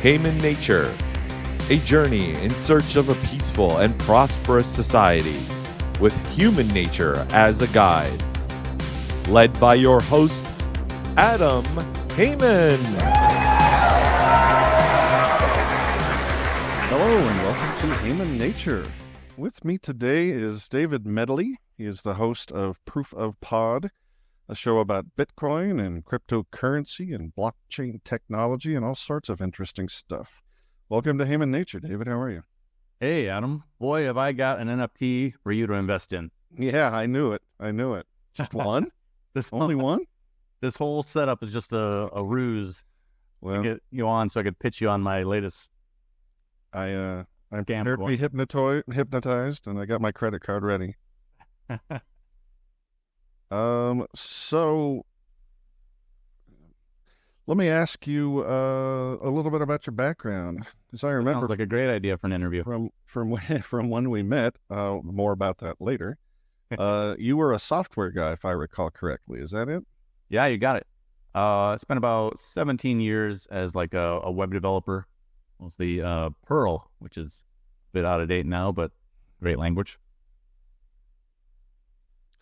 Human Nature, a journey in search of a peaceful and prosperous society with human nature as a guide. Led by your host, Adam Heyman. Hello and welcome to Human Nature. With me today is David Medley. He is the host of Proof of Pod, a show about Bitcoin and cryptocurrency and blockchain technology and all sorts of interesting stuff. Welcome to Human Nature, David. How are you? Hey, Adam. Boy, have I got an NFT for you to invest in. Yeah, I knew it. Just one? Only one? This whole setup is just a ruse to get you on so I could pitch you on my latest I'm prepared to be hypnotized, and I got my credit card ready. So let me ask you a little bit about your background, because I remember sounds like a great idea for an interview. From when we met. More about that later. You were a software guy, if I recall correctly. Is that it? Yeah, you got it. I spent about 17 years as like a web developer, mostly Perl, which is a bit out of date now, but great language.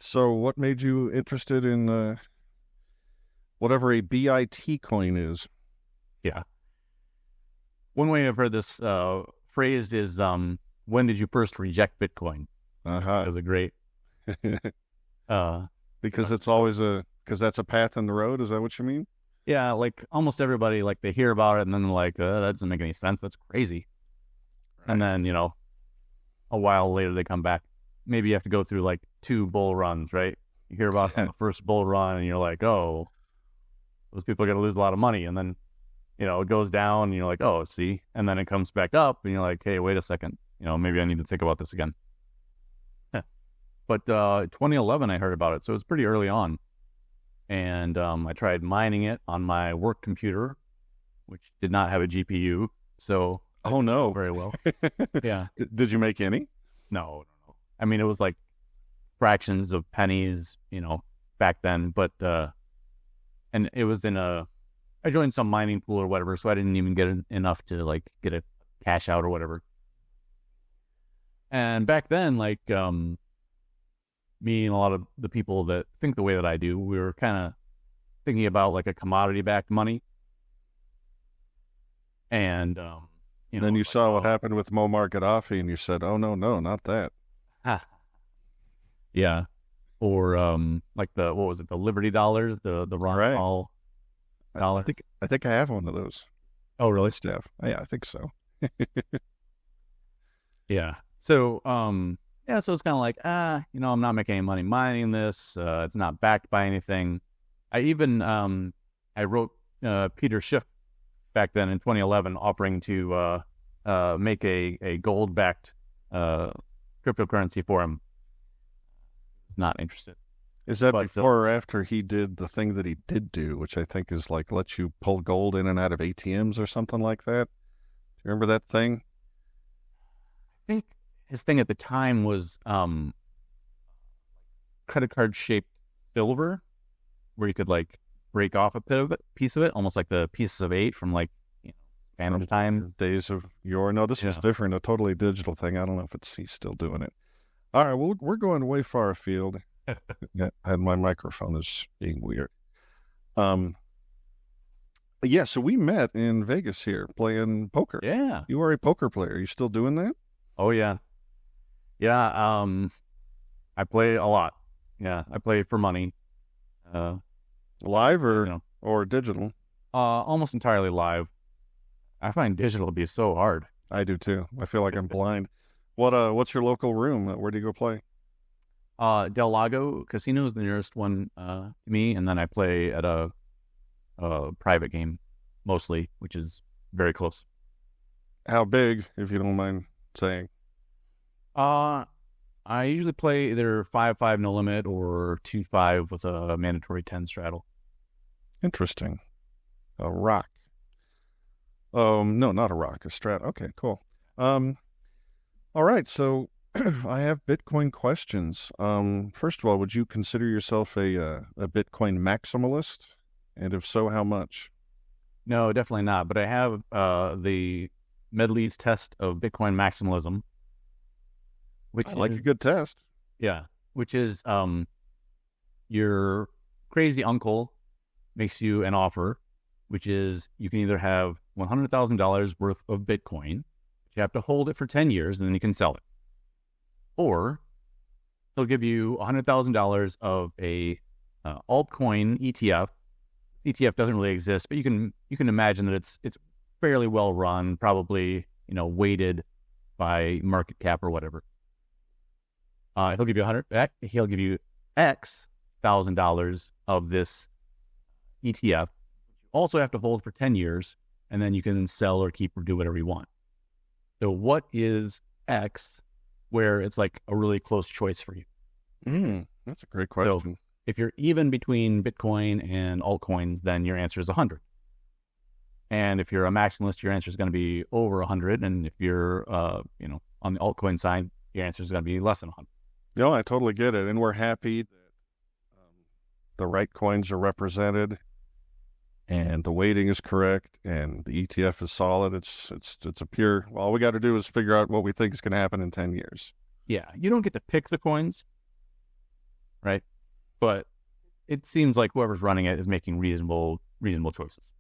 So what made you interested in whatever a BIT coin is? Yeah. One way I've heard this phrased is, when did you first reject Bitcoin? That was a great... because it's always because that's a path in the road. Is that what you mean? Yeah, like almost everybody, like they hear about it and then they're like, that doesn't make any sense. That's crazy. Right. And then, a while later they come back. Maybe you have to go through like 2 bull runs, right? You hear about the first bull run and you're like, oh, those people are going to lose a lot of money. And then, it goes down and you're like, oh, see? And then it comes back up and you're like, hey, wait a second. Maybe I need to think about this again. But 2011, I heard about it. So it was pretty early on. And I tried mining it on my work computer, which did not have a GPU. So, oh, no. Very well. Yeah. Did you make any? No. I mean, it was like fractions of pennies, back then. But, and it was I joined some mining pool or whatever. So I didn't even get enough to like get a cash out or whatever. And back then, like, me and a lot of the people that think the way that I do, we were kind of thinking about like a commodity-backed money. And, then you saw what happened with Muammar Gaddafi and you said, oh, no, not that. Yeah. Or, like what was it? The Liberty dollars, the Ron Paul dollar. I think I have one of those. Oh, really? Steph? Yeah, I think so. Yeah. So, so it's kind of like, I'm not making any money mining this. It's not backed by anything. I even, I wrote Peter Schiff back then in 2011 offering to make a gold-backed cryptocurrency for him. He's not interested. Is that before or after he did the thing that he did do, which I think is like let you pull gold in and out of ATMs or something like that? Do you remember that thing? I think his thing at the time was credit card shaped silver, where you could like break off a piece of it, almost like the pieces of 8 from like Spanish times, days of yore. No, this is different, a totally digital thing. I don't know if he's still doing it. All right, well, we're going way far afield. And my microphone is being weird. Yeah, so we met in Vegas here playing poker. Yeah. You are a poker player. Are you still doing that? Oh, yeah. Yeah, I play a lot. Yeah, I play for money. Live or digital? Almost entirely live. I find digital to be so hard. I do too. I feel like I'm blind. What's your local room? Where do you go play? Del Lago Casino is the nearest one to me, and then I play at a private game mostly, which is very close. How big, if you don't mind saying? I usually play either 5-5 no limit or 2-5 with a mandatory 10 straddle. Interesting. A rock. No, not a rock. A strat. Okay, cool. All right. So I have Bitcoin questions. First of all, would you consider yourself a Bitcoin maximalist? And if so, how much? No, definitely not. But I have the Medley's test of Bitcoin maximalism, which I like is, a good test. yeah, which is your crazy uncle makes you an offer, which is you can either have $100,000 worth of Bitcoin, you have to hold it for 10 years, and then you can sell it. Or he'll give you $100,000 of a altcoin ETF. ETF doesn't really exist, but you can imagine that it's fairly well run, probably weighted by market cap or whatever. He'll give you X $1,000 of this ETF. You also have to hold for 10 years, and then you can sell or keep or do whatever you want. So what is X where it's like a really close choice for you? That's a great question. So if you're even between Bitcoin and altcoins, then your answer is 100. And if you're a maximalist, your answer is going to be over 100. And if you're, on the altcoin side, your answer is going to be less than 100. No, I totally get it. And we're happy that the right coins are represented and the weighting is correct and the ETF is solid. It's a pure, all we got to do is figure out what we think is going to happen in 10 years. Yeah. You don't get to pick the coins, right? But it seems like whoever's running it is making reasonable choices.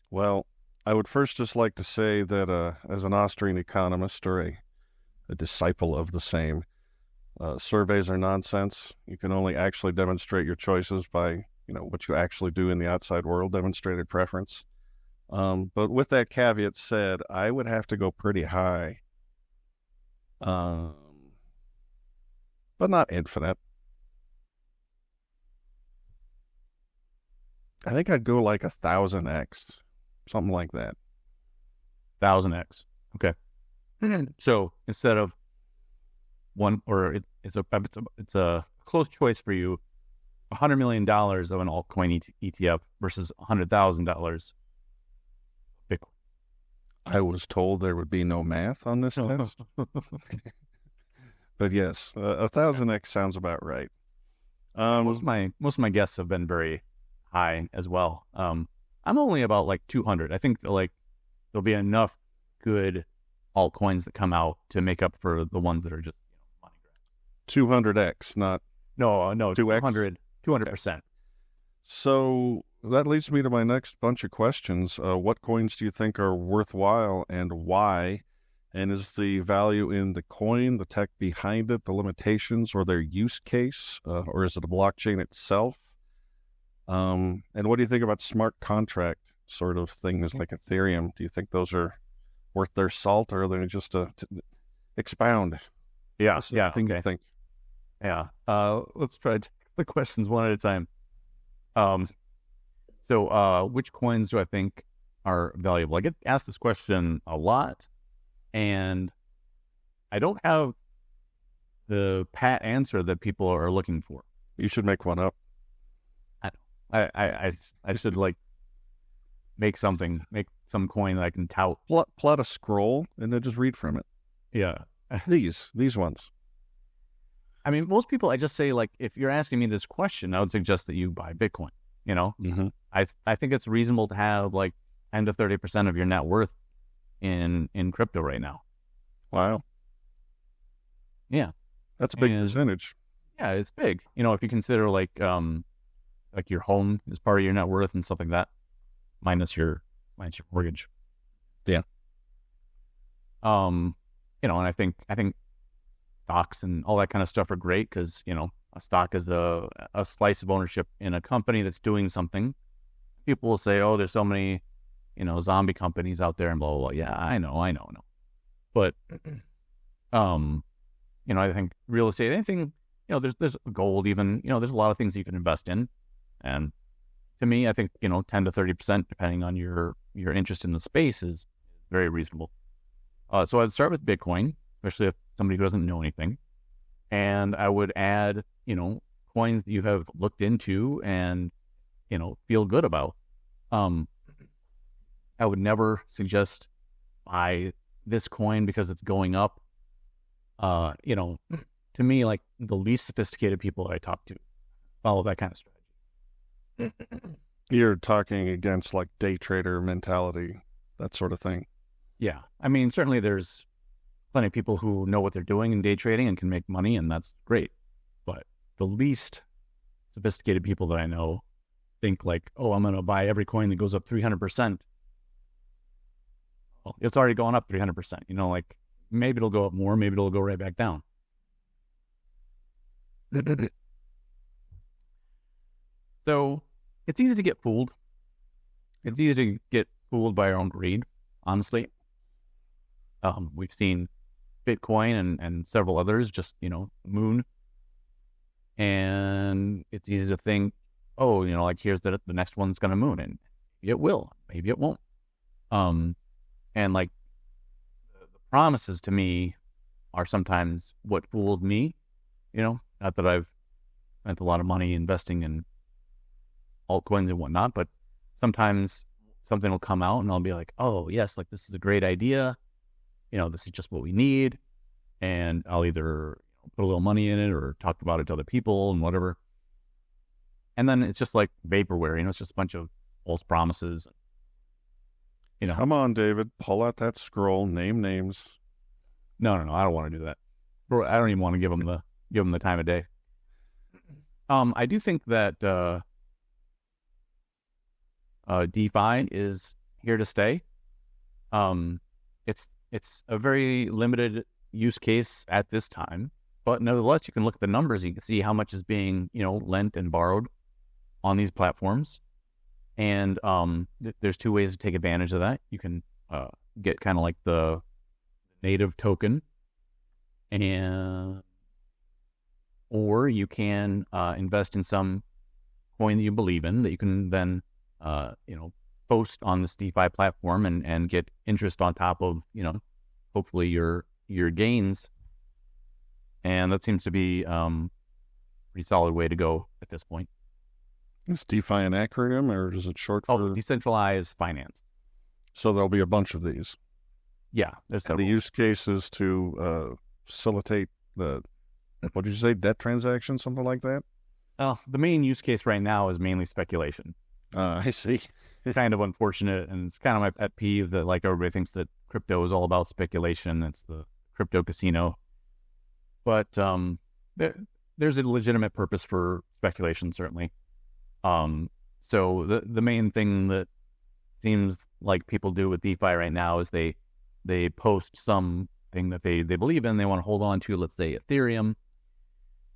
Well, I would first just like to say that as an Austrian economist or a disciple of the same, surveys are nonsense. You can only actually demonstrate your choices by, what you actually do in the outside world, demonstrated preference. But with that caveat said, I would have to go pretty high. But not infinite. I think I'd go like 1,000x, something like that. 1,000x. Okay. So instead of one, or it's a close choice for you, $100 million of an altcoin ETF versus $100,000 Bitcoin. I was told there would be no math on this test. But yes, 1,000x sounds about right. Most of my guests have been very high as well. I'm only about like 200. I think there'll be enough good altcoins that come out to make up for the ones that are just money grabs. 200x, not no 2x? 200%. So that leads me to my next bunch of questions. What coins do you think are worthwhile and why? And is the value in the coin, the tech behind it, the limitations, or their use case, or is it the blockchain itself? And what do you think about smart contract sort of things like Ethereum? Do you think those are worth their salt, or are they just expound? Yeah. I think. Yeah. Let's try to take the questions one at a time. So which coins do I think are valuable? I get asked this question a lot, and I don't have the pat answer that people are looking for. You should make one up. I should make some coin that I can tout. Plot a scroll and then just read from it. Yeah. These ones. I mean, most people, I just say, if you're asking me this question, I would suggest that you buy Bitcoin. Mm-hmm. I think it's reasonable to have 10 to 30% of your net worth in crypto right now. Wow. Yeah. That's a big percentage. Yeah, it's big. If you consider your home is part of your net worth and stuff like that, minus your mortgage. Yeah. And I think stocks and all that kind of stuff are great because, a stock is a slice of ownership in a company that's doing something. People will say, oh, there's so many, zombie companies out there and blah, blah, blah. Yeah, I know. But, I think real estate, anything, there's gold even, there's a lot of things you can invest in. And to me, I think, 10 to 30%, depending on your interest in the space, is very reasonable. So I'd start with Bitcoin, especially if somebody who doesn't know anything. And I would add, coins that you have looked into and, feel good about. I would never suggest buy this coin because it's going up. To me, the least sophisticated people that I talk to follow that kind of strategy. You're talking against like day trader mentality, that sort of thing. Yeah. I mean, certainly there's plenty of people who know what they're doing in day trading and can make money, and that's great. But the least sophisticated people that I know think like, oh, I'm going to buy every coin that goes up 300%. Well, it's already going up 300%. You know, like maybe it'll go up more, maybe it'll go right back down. So it's easy to get fooled. It's easy to get fooled by our own greed, honestly. We've seen Bitcoin and several others just, moon. And it's easy to think, oh, like here's the next one's going to moon. And maybe it will, maybe it won't. And like the promises to me are sometimes what fools me, not that I've spent a lot of money investing in altcoins and whatnot, but sometimes something will come out and I'll be like, oh yes, like this is a great idea. This is just what we need. And I'll either put a little money in it or talk about it to other people and whatever. And then it's just like vaporware, it's just a bunch of false promises. Come on, David, pull out that scroll, name names. No, I don't want to do that. I don't even want to give them the time of day. I do think that DeFi is here to stay. It's a very limited use case at this time, but nevertheless, you can look at the numbers. You can see how much is being, lent and borrowed on these platforms. And there's two ways to take advantage of that. You can get kind of like the native token, or you can invest in some coin that you believe in that you can then post on this DeFi platform and get interest on top of hopefully your gains. And that seems to be a pretty solid way to go at this point. Is DeFi an acronym, or is it short for? Decentralized finance. So there'll be a bunch of these. Yeah, there's several. The use cases to facilitate what did you say, debt transactions, something like that? The main use case right now is mainly speculation. I see. Kind of unfortunate, and it's kind of my pet peeve that like everybody thinks that crypto is all about speculation. It's the crypto casino. But there's a legitimate purpose for speculation, certainly. So the main thing that seems like people do with DeFi right now is they post something that they believe in, they want to hold on to, let's say Ethereum,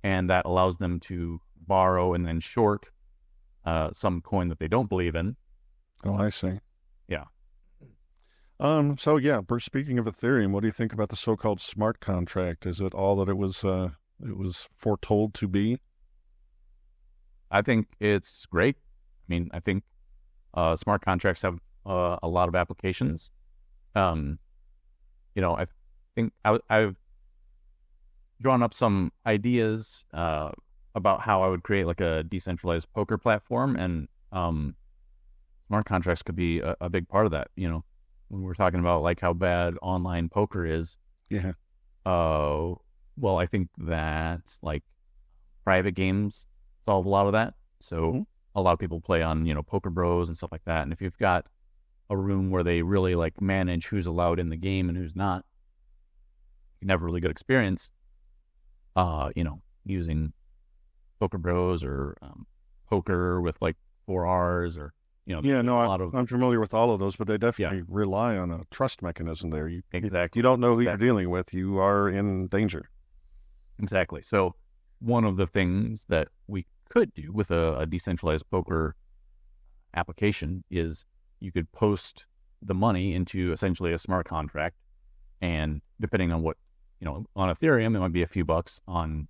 and that allows them to borrow and then short some coin that they don't believe in. Oh, I see. Yeah. So yeah, speaking of Ethereum, what do you think about the so-called smart contract? Is it all that it was foretold to be? I think it's great. I mean, I think smart contracts have a lot of applications. I think I've drawn up some ideas about how I would create like a decentralized poker platform, and smart contracts could be a big part of that. When we're talking about like how bad online poker is. Yeah. Well, I think that like private games solve a lot of that. So a lot of people play on, Poker Bros and stuff like that. And if you've got a room where they really like manage who's allowed in the game and who's not, you can have a really good experience, using Poker Bros or poker with like 4 Rs or, I'm familiar with all of those, but they definitely rely on a trust mechanism there. Exactly. You don't know who you're dealing with. You are in danger. Exactly. So one of the things that we could do with a decentralized poker application is you could post the money into essentially a smart contract, and depending on what, on Ethereum, it might be a few bucks. On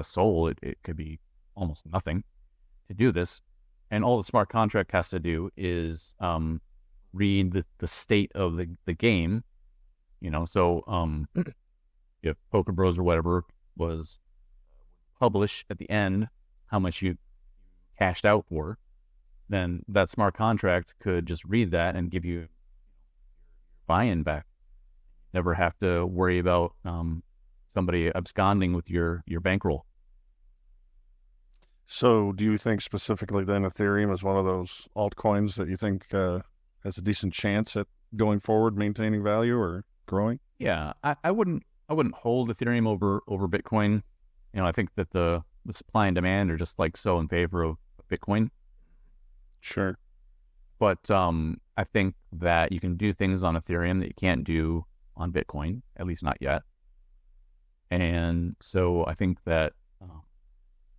Sol, it could be almost nothing to do this. And all the smart contract has to do is read the state of the game, so if Poker Bros or whatever was published at the end how much you cashed out for, then that smart contract could just read that and give you buy-in back. Never have to worry about somebody absconding with your bankroll. So do you think specifically then Ethereum is one of those altcoins that you think has a decent chance at going forward, maintaining value or growing? Yeah, I wouldn't hold Ethereum over Bitcoin. You know, I think that the supply and demand are just like so in favor of Bitcoin. Sure. But I think that you can do things on Ethereum that you can't do on Bitcoin, at least not yet. And so I think that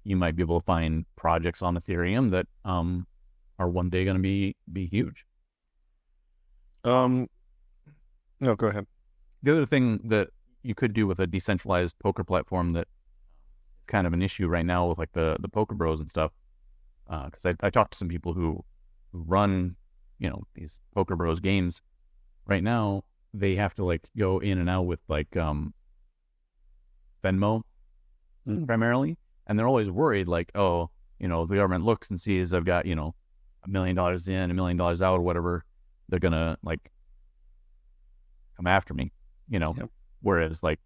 you might be able to find projects on Ethereum that are one day going to be huge. No, go ahead. The other thing that you could do with a decentralized poker platform that is kind of an issue right now with like the poker bros and stuff, because I talked to some people who run, you know, these poker bros games. Right now, they have to like go in and out with like Venmo primarily, and they're always worried like, oh, you know, the government looks and sees I've got, you know, $1 million in, $1 million out, or whatever. They're gonna like come after me, you know. Yep. Whereas like,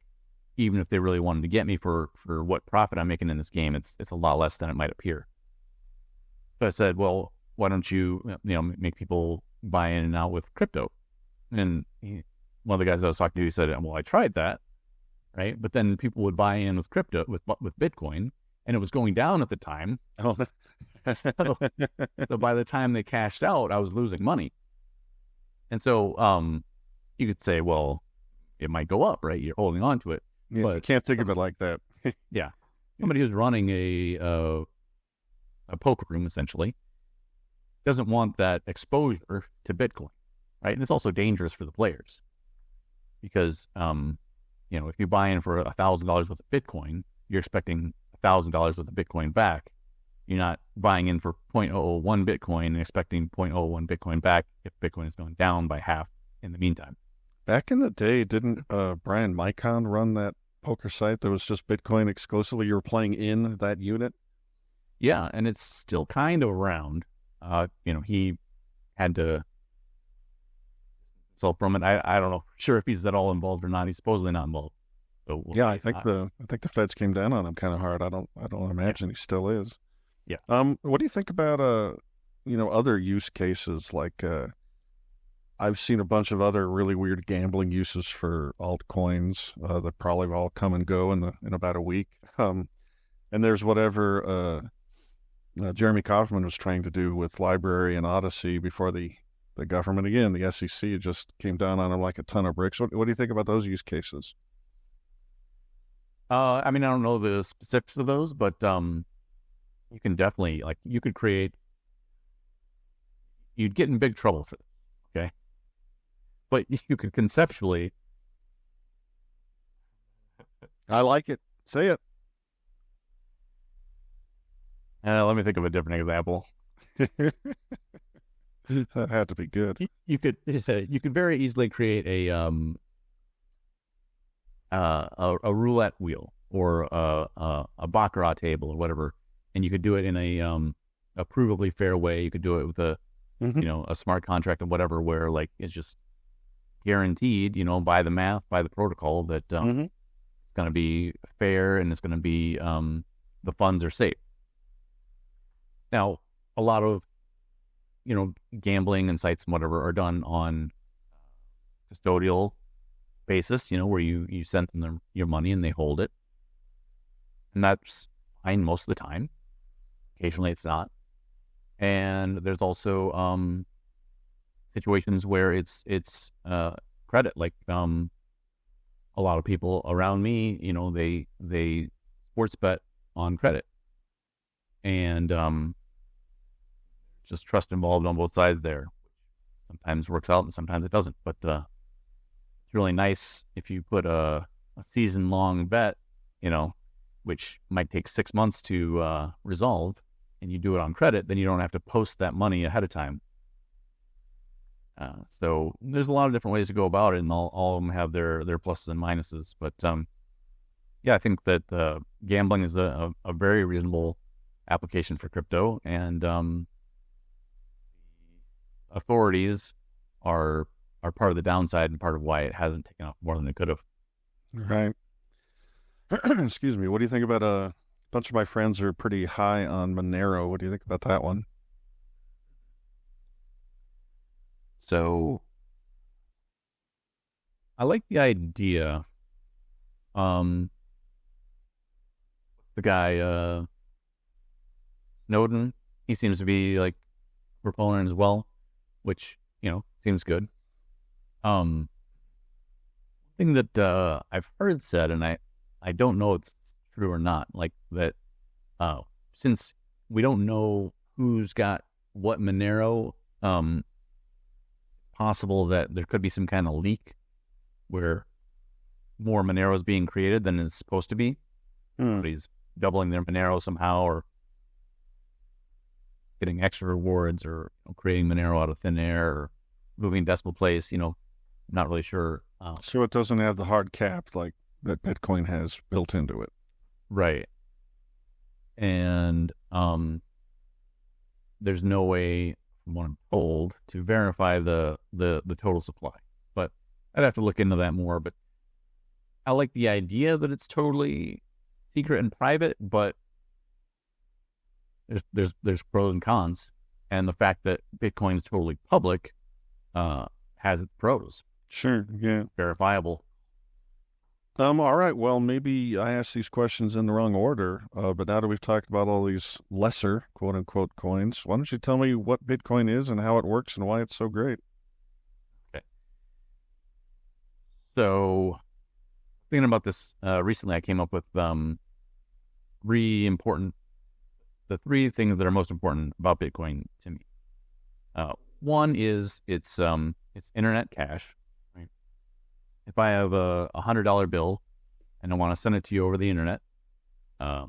even if they really wanted to get me for what profit I'm making in this game, it's a lot less than it might appear. So I said, well, why don't you, you know, make people buy in and out with crypto? And one of the guys I was talking to, he said, well, I tried that, right? But then people would buy in with crypto, with Bitcoin, and it was going down at the time. Oh. So by the time they cashed out, I was losing money. And so you could say, well, it might go up, right? You're holding on to it. Yeah, but you can't think of it like that. Yeah. Somebody who's running a poker room, essentially, doesn't want that exposure to Bitcoin, right? And it's also dangerous for the players because, you know, if you buy in for $1,000 worth of Bitcoin, you're expecting $1,000 worth of Bitcoin back. You're not buying in for 0.001 Bitcoin and expecting 0.01 Bitcoin back if Bitcoin is going down by half in the meantime. Back in the day, didn't Brian Micon run that poker site that was just Bitcoin exclusively? You were playing in that unit? Yeah, and it's still kind of around. You know, he had to so from it. I don't know, sure if he's at all involved or not. He's supposedly not involved. So yeah, I think the feds came down on him kind of hard. I don't imagine he still is. Yeah. What do you think about you know, other use cases like I've seen a bunch of other really weird gambling uses for altcoins that probably will all come and go in about a week. And there's whatever Jeremy Kauffman was trying to do with Library and Odyssey before the government, again, the SEC, just came down on him like a ton of bricks. What do you think about those use cases? I mean, I don't know the specifics of those, but you can definitely, like, you could create, you'd get in big trouble for this, okay? But you could conceptually. I like it. Say it. Let me think of a different example. That had to be good. You could very easily create a roulette wheel or a baccarat table or whatever, and you could do it in a provably fair way. You could do it with a you know, a smart contract or whatever, where like it's just guaranteed, you know, by the math, by the protocol that it's going to be fair and it's going to be the funds are safe. Now, a lot of, you know, gambling and sites and whatever are done on custodial basis, you know, where you send them your money and they hold it. And that's fine most of the time. Occasionally it's not. And there's also situations where it's credit, like a lot of people around me, you know, they sports bet on credit. And just trust involved on both sides there. Sometimes works out and sometimes it doesn't. But it's really nice if you put a season-long bet, you know, which might take 6 months to resolve, and you do it on credit, then you don't have to post that money ahead of time. So there's a lot of different ways to go about it, and all of them have their pluses and minuses. But yeah, I think that gambling is a very reasonable application for crypto, and authorities are part of the downside and part of why it hasn't taken off more than it could have. Right. Excuse me. What do you think about bunch of my friends are pretty high on Monero. What do you think about that one? So I like the idea. The guy, Snowden, he seems to be like a proponent as well, which, seems good. Thing that I've heard said, and I don't know if it's true or not, like that since we don't know who's got what Monero, possible that there could be some kind of leak where more Monero is being created than is supposed to be. Somebody's doubling their Monero somehow, or getting extra rewards, or creating Monero out of thin air, or moving decimal place. Not really sure. So it doesn't have the hard cap like that Bitcoin has built into it. Right. And there's no way, from what I'm told, to verify the total supply. But I'd have to look into that more. But I like the idea that it's totally secret and private, but there's pros and cons. And the fact that Bitcoin is totally public has its pros. Sure, yeah. Verifiable. All right, well, maybe I asked these questions in the wrong order, but now that we've talked about all these lesser, quote-unquote, coins, why don't you tell me what Bitcoin is and how it works and why it's so great? Okay. So, thinking about this recently, I came up with the three things that are most important about Bitcoin to me. One is it's internet cash. Right? If I have a $100 bill and I want to send it to you over the internet, I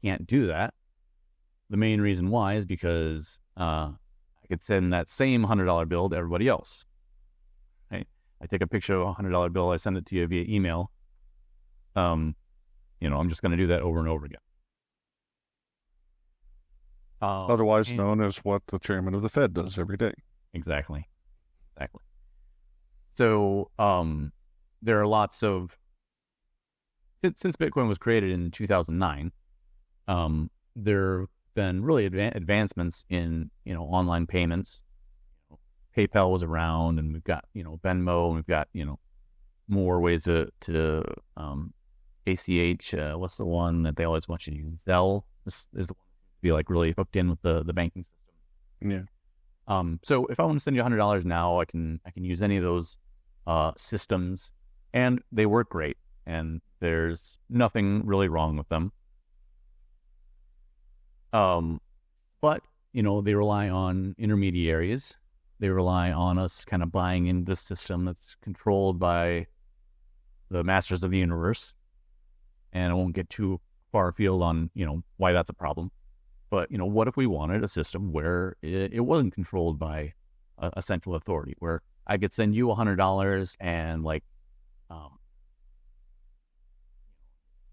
can't do that. The main reason why is because I could send that same $100 bill to everybody else. Right? I take a picture of a $100 bill, I send it to you via email. I'm just going to do that over and over again. Otherwise known as what the chairman of the Fed does every day. Exactly. So there are lots of, since Bitcoin was created in 2009, there have been really advancements in online payments. PayPal was around, and we've got Venmo, and we've got more ways to ACH. What's the one that they always want you to use? Zelle. This is the one to be like really hooked in with the banking system. Yeah. So if I want to send you $100 now, I can use any of those systems, and they work great, and there's nothing really wrong with them. But they rely on intermediaries. They rely on us kind of buying into the system that's controlled by the masters of the universe. And I won't get too far afield on why that's a problem. But what if we wanted a system where it wasn't controlled by a central authority, where I could send you $100 and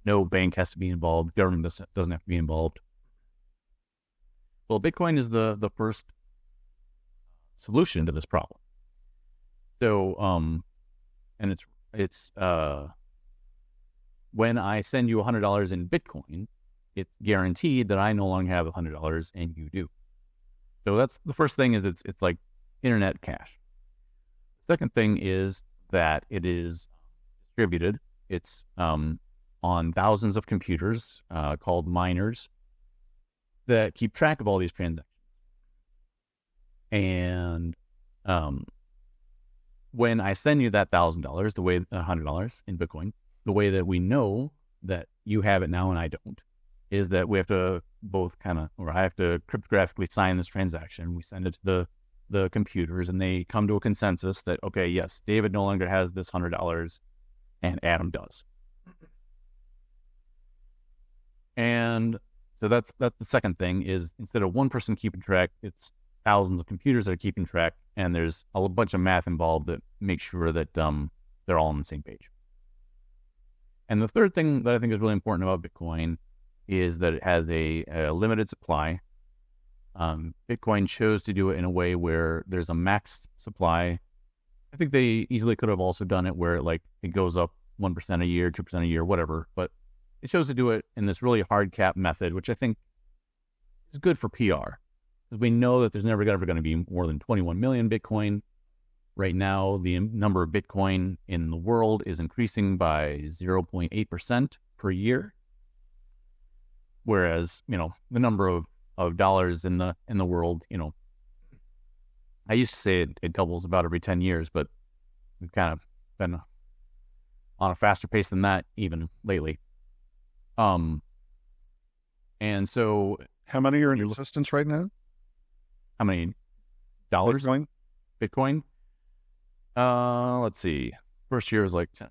no bank has to be involved, government doesn't have to be involved. Well, Bitcoin is the first solution to this problem. So, and it's when I send you $100 in Bitcoin, it's guaranteed that I no longer have $100 and you do. So that's the first thing, is it's like internet cash. The second thing is that it is distributed. It's on thousands of computers called miners that keep track of all these transactions. And when I send you that $1,000, the way $100 in Bitcoin, the way that we know that you have it now and I don't, is that we have to I have to cryptographically sign this transaction. We send it to the computers, and they come to a consensus that, okay, yes, David no longer has this $100 and Adam does. And so that's the second thing, is instead of one person keeping track, it's thousands of computers that are keeping track, and there's a bunch of math involved that make sure that they're all on the same page. And the third thing that I think is really important about Bitcoin is that it has a limited supply. Bitcoin chose to do it in a way where there's a max supply. I think they easily could have also done it where it goes up 1% a year, 2% a year, whatever, but It chose to do it in this really hard cap method, which I think is good for PR. Because we know that there's never going to be more than 21 million Bitcoin. Right now, the number of Bitcoin in the world is increasing by 0.8% per year. Whereas, the number of dollars in the world, I used to say it doubles about every 10 years, but we've kind of been on a faster pace than that even lately. And so... How many are in existence right now? How many dollars? Bitcoin? Let's see. First year is like 10.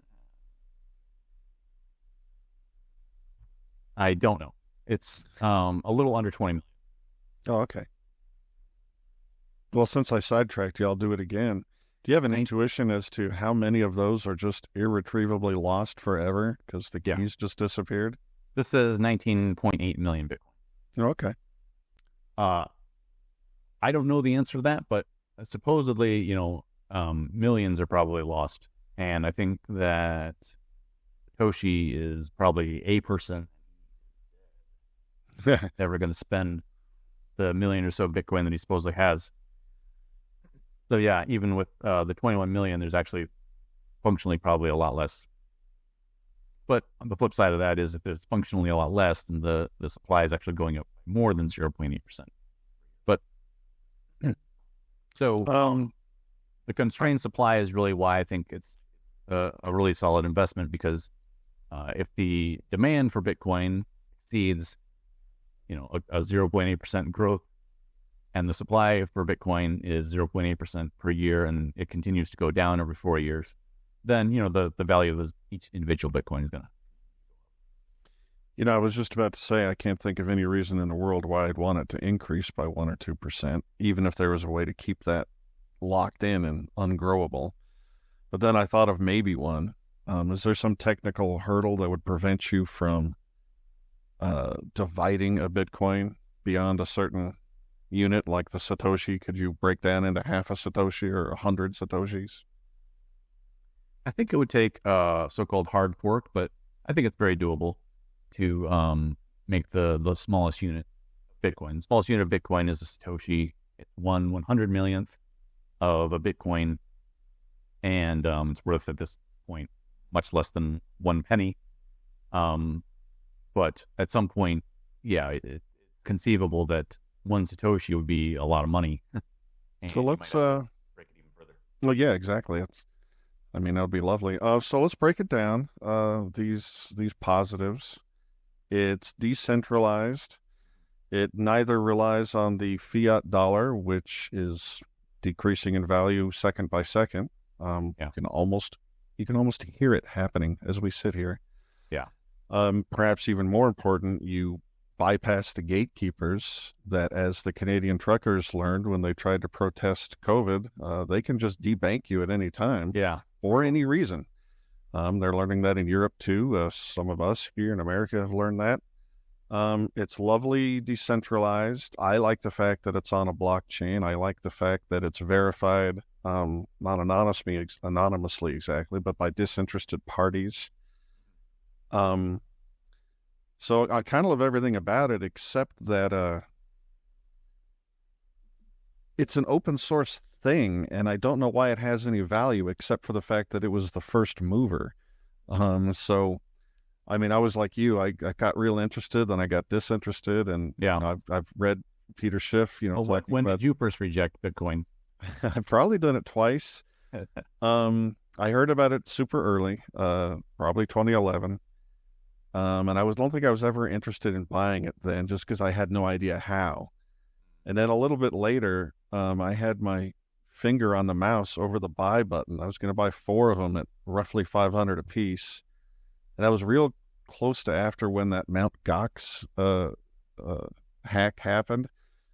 I don't know. It's a little under 20 million. Oh, okay. Well, since I sidetracked you, I'll do it again. Do you have an intuition as to how many of those are just irretrievably lost forever because the keys just disappeared? This says 19.8 million Bitcoin. Oh, okay. I don't know the answer to that, but supposedly, millions are probably lost. And I think that Satoshi is probably a person never going to spend the million or so Bitcoin that he supposedly has. So yeah, even with the 21 million, there's actually functionally probably a lot less. But on the flip side of that is if there's functionally a lot less, then the supply is actually going up more than 0.8%. But so the constrained supply is really why I think it's a really solid investment, because if the demand for Bitcoin exceeds, a 0.8% growth, and the supply for Bitcoin is 0.8% per year, and it continues to go down every 4 years, then, the value of each individual Bitcoin is going to. I was just about to say, I can't think of any reason in the world why I'd want it to increase by 1 or 2%, even if there was a way to keep that locked in and ungrowable. But then I thought of maybe one. Is there some technical hurdle that would prevent you from dividing a Bitcoin beyond a certain unit, like the Satoshi? Could you break down into half a Satoshi or 100 Satoshis? I think it would take a so-called hard fork, but I think it's very doable to make the smallest unit of Bitcoin. The smallest unit of Bitcoin is a Satoshi. It's 1/100 millionth of a Bitcoin, and it's worth at this point much less than 1 penny. But at some point, it's conceivable that 1 Satoshi would be a lot of money. So let's break it even further. Well, yeah, exactly. That would be lovely. So let's break it down. These positives. It's decentralized. It neither relies on the fiat dollar, which is decreasing in value second by second. You can almost hear it happening as we sit here. Yeah. Perhaps even more important, you bypass the gatekeepers that, as the Canadian truckers learned when they tried to protest COVID, they can just debank you at any time. Yeah. For any reason. They're learning that in Europe too. Some of us here in America have learned that. It's lovely decentralized. I like the fact that it's on a blockchain. I like the fact that it's verified, not anonymously exactly, but by disinterested parties. So I kind of love everything about it, except that it's an open source thing, and I don't know why it has any value except for the fact that it was the first mover. So, I was like you. I got real interested, and I got disinterested, and I've read Peter Schiff. When did you first reject Bitcoin? I've probably done it twice. I heard about it super early, probably 2011. And I don't think I was ever interested in buying it then, just because I had no idea how. And then a little bit later, I had my finger on the mouse over the buy button. I was going to buy 4 of them at roughly $500 a piece. And that was real close to after when that Mt. Gox hack happened.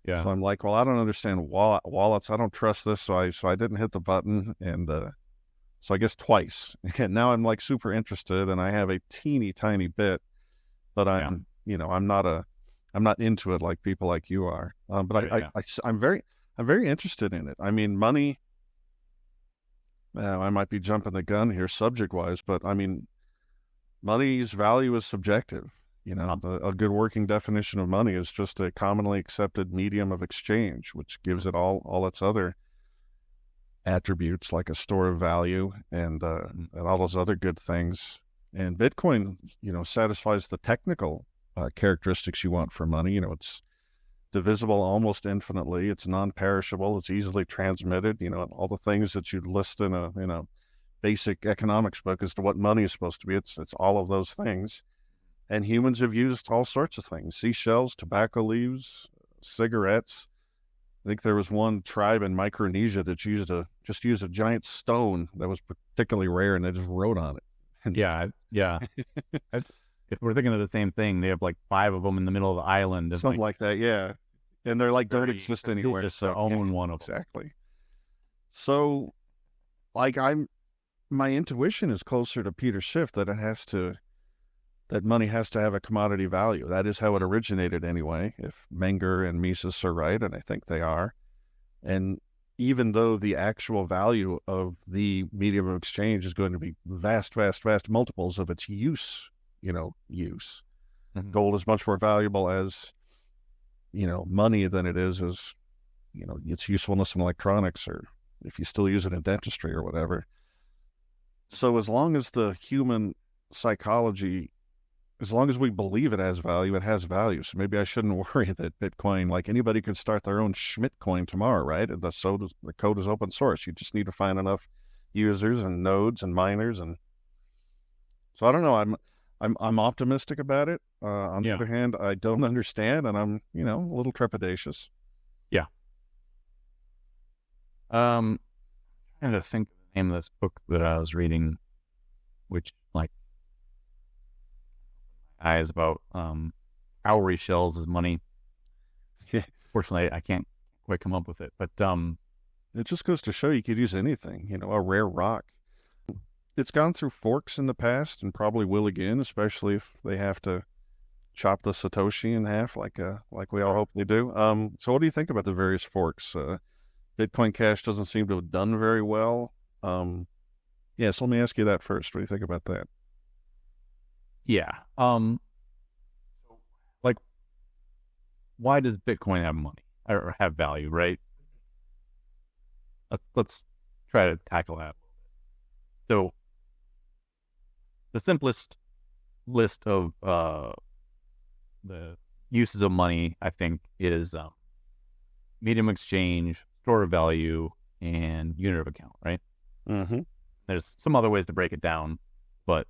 Yeah. So I'm like, well, I don't understand wallets. I don't trust this. So I didn't hit the button. And so I guess twice. And now I'm like super interested, and I have a teeny tiny bit, but I'm not into it like people like you are. But I'm very interested in it. Money, I might be jumping the gun here subject wise, but money's value is subjective. A good working definition of money is just a commonly accepted medium of exchange, which gives it all its other attributes, like a store of value and all those other good things. And Bitcoin, satisfies the technical characteristics you want for money. It's divisible almost infinitely. It's non-perishable. It's easily transmitted. All the things that you'd list in a basic economics book as to what money is supposed to be. It's all of those things. And humans have used all sorts of things: seashells, tobacco leaves, cigarettes. I think there was one tribe in Micronesia that used a giant stone that was particularly rare, and they just wrote on it. Yeah. If we're thinking of the same thing, they have like 5 of them in the middle of the island. Something like that, yeah. And they're like, don't exist anywhere. Just to own one of them. Exactly. So, like, my intuition is closer to Peter Schiff that that money has to have a commodity value. That is how it originated anyway, if Menger and Mises are right, and I think they are. And even though the actual value of the medium of exchange is going to be vast multiples of its use. Mm-hmm. Gold is much more valuable as, money than it is as, its usefulness in electronics, or if you still use it in dentistry or whatever. So as long as the human psychology, as long as we believe it has value, it has value. So maybe I shouldn't worry that Bitcoin, like anybody could start their own Schmidt coin tomorrow, right? The code is open source. You just need to find enough users and nodes and miners. And so I don't know. I'm optimistic about it. On the other hand, I don't understand, and I'm, a little trepidatious. Yeah. Trying to think of the name of this book that I was reading, which eyes about cowrie shells as money. Yeah. Fortunately, I can't quite come up with it, but it just goes to show you could use anything. A rare rock. It's gone through forks in the past and probably will again, especially if they have to chop the Satoshi in half, like we all hope they do. So what do you think about the various forks? Bitcoin Cash doesn't seem to have done very well. So let me ask you that first. What do you think about that? Yeah. Why does Bitcoin have money or have value, right? Let's try to tackle that. So the simplest list of the uses of money, I think, is medium of exchange, store of value, and unit of account, right? Mm-hmm. There's some other ways to break it down, but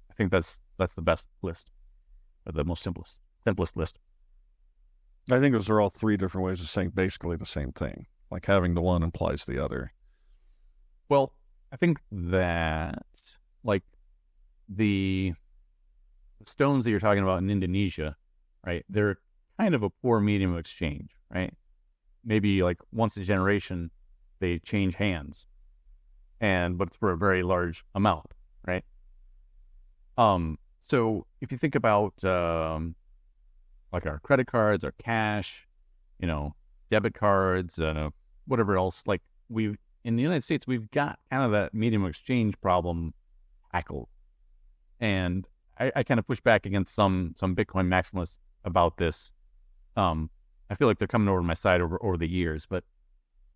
I think that's the best list, or the most simplest list. I think those are all 3 different ways of saying basically the same thing. Like having the one implies the other. Well, I think that the stones that you're talking about in Indonesia, right? They're kind of a poor medium of exchange, right? Maybe once a generation they change hands, but it's for a very large amount, right? So if you think about our credit cards, our cash, debit cards, whatever else, in the United States, we've got kind of that medium of exchange problem tackled. And I kind of push back against some Bitcoin maximalists about this. I feel like they're coming over to my side over the years, but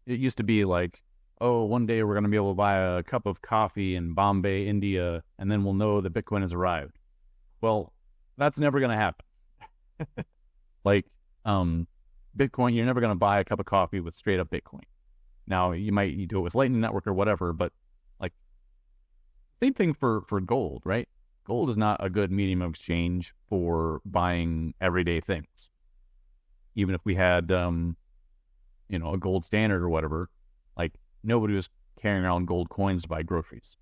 it used to be one day we're going to be able to buy a cup of coffee in Bombay, India, and then we'll know that Bitcoin has arrived. Well, that's never going to happen. Bitcoin, you're never going to buy a cup of coffee with straight up Bitcoin. Now, you do it with Lightning Network or whatever, but same thing for gold, right? Gold is not a good medium of exchange for buying everyday things. Even if we had, a gold standard or whatever, nobody was carrying around gold coins to buy groceries.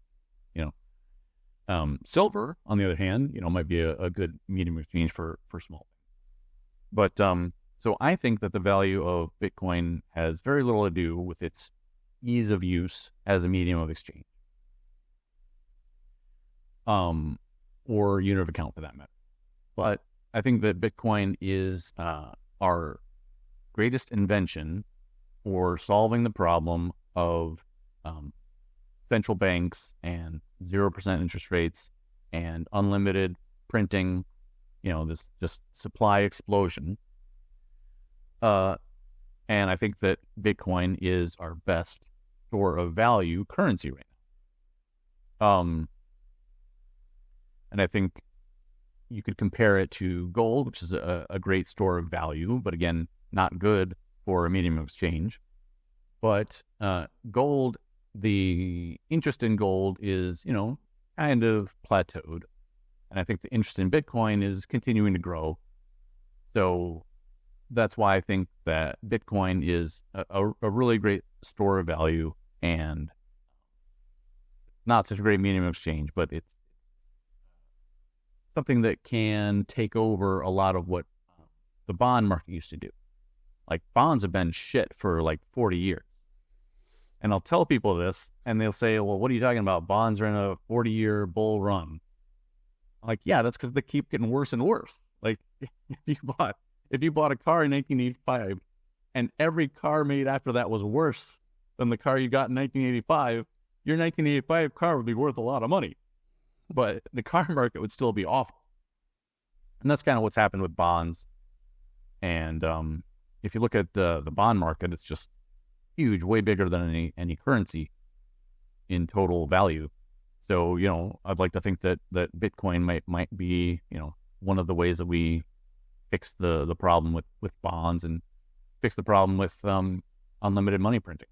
Silver, on the other hand, might be a good medium of exchange for small things. But so I think that the value of Bitcoin has very little to do with its ease of use as a medium of exchange, or unit of account for that matter. But I think that Bitcoin is our greatest invention for solving the problem of central banks and 0% interest rates and unlimited printing, this just supply explosion. And I think that Bitcoin is our best store of value currency right now. And I think you could compare it to gold, which is a great store of value, but again, not good for a medium of exchange. But gold, the interest in gold is, kind of plateaued. And I think the interest in Bitcoin is continuing to grow. So that's why I think that Bitcoin is a really great store of value, and not such a great medium of exchange, but it's something that can take over a lot of what the bond market used to do. Like, bonds have been shit for like 40 years. And I'll tell people this, and they'll say, well, what are you talking about? Bonds are in a 40-year bull run. I'm like, yeah, that's because they keep getting worse and worse. Like, if you bought a car in 1985 and every car made after that was worse than the car you got in 1985, your 1985 car would be worth a lot of money, but the car market would still be awful. And that's kind of what's happened with bonds. And if you look at the bond market, it's just huge, way bigger than any currency in total value. So, I'd like to think that Bitcoin might be, one of the ways that we fix the problem with bonds and fix the problem with unlimited money printing.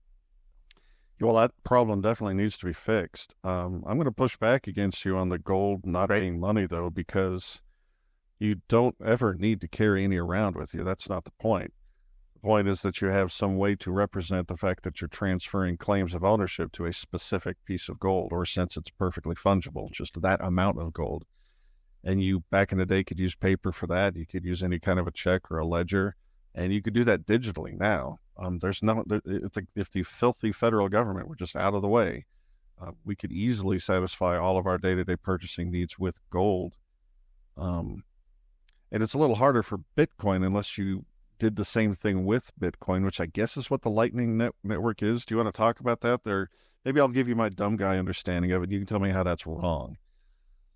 Well, that problem definitely needs to be fixed. I'm going to push back against you on the gold not being money, though, because you don't ever need to carry any around with you. That's not the point. The point is that you have some way to represent the fact that you're transferring claims of ownership to a specific piece of gold, or since it's perfectly fungible, just that amount of gold. And you, back in the day, could use paper for that. You could use any kind of a check or a ledger, and you could do that digitally now. It's like if the filthy federal government were just out of the way, we could easily satisfy all of our day-to-day purchasing needs with gold. And it's a little harder for Bitcoin unless you did the same thing with Bitcoin, which I guess is what the Lightning Network is. Do you want to talk about that? Maybe I'll give you my dumb guy understanding of it. You can tell me how that's wrong.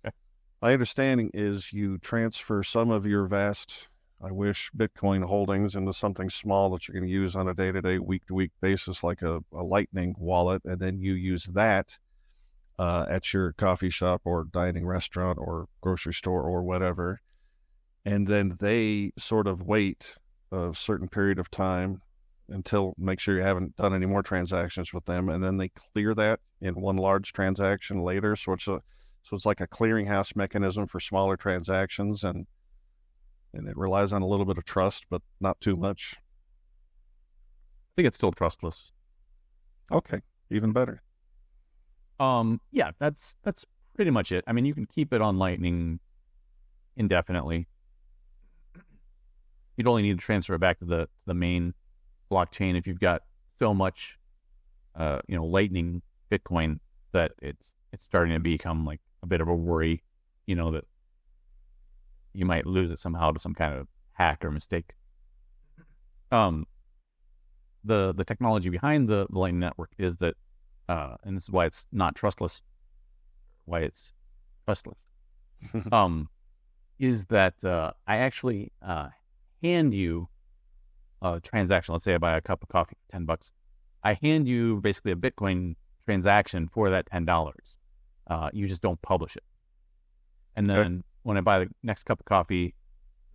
Okay. My understanding is you transfer some of your vast, I wish, Bitcoin holdings into something small that you're going to use on a day-to-day, week-to-week basis, like a Lightning wallet, and then you use that at your coffee shop or dining restaurant or grocery store or whatever. And then they sort of wait a certain period of time until make sure you haven't done any more transactions with them, and then they clear that in one large transaction later. So it's like a clearinghouse mechanism for smaller transactions, and it relies on a little bit of trust, but not too much. I think it's still trustless. Okay, even better. Yeah, that's pretty much it. I mean, you can keep it on Lightning indefinitely. You'd only need to transfer it back to the main blockchain if you've got so much, Lightning Bitcoin that it's starting to become like a bit of a worry, that you might lose it somehow to some kind of hack or mistake. The technology behind the Lightning Network is that, and this is why it's not trustless, is that I actually hand you a transaction. Let's say I buy a cup of coffee for $10. I hand you basically a Bitcoin transaction for that $10. You just don't publish it. And then when I buy the next cup of coffee,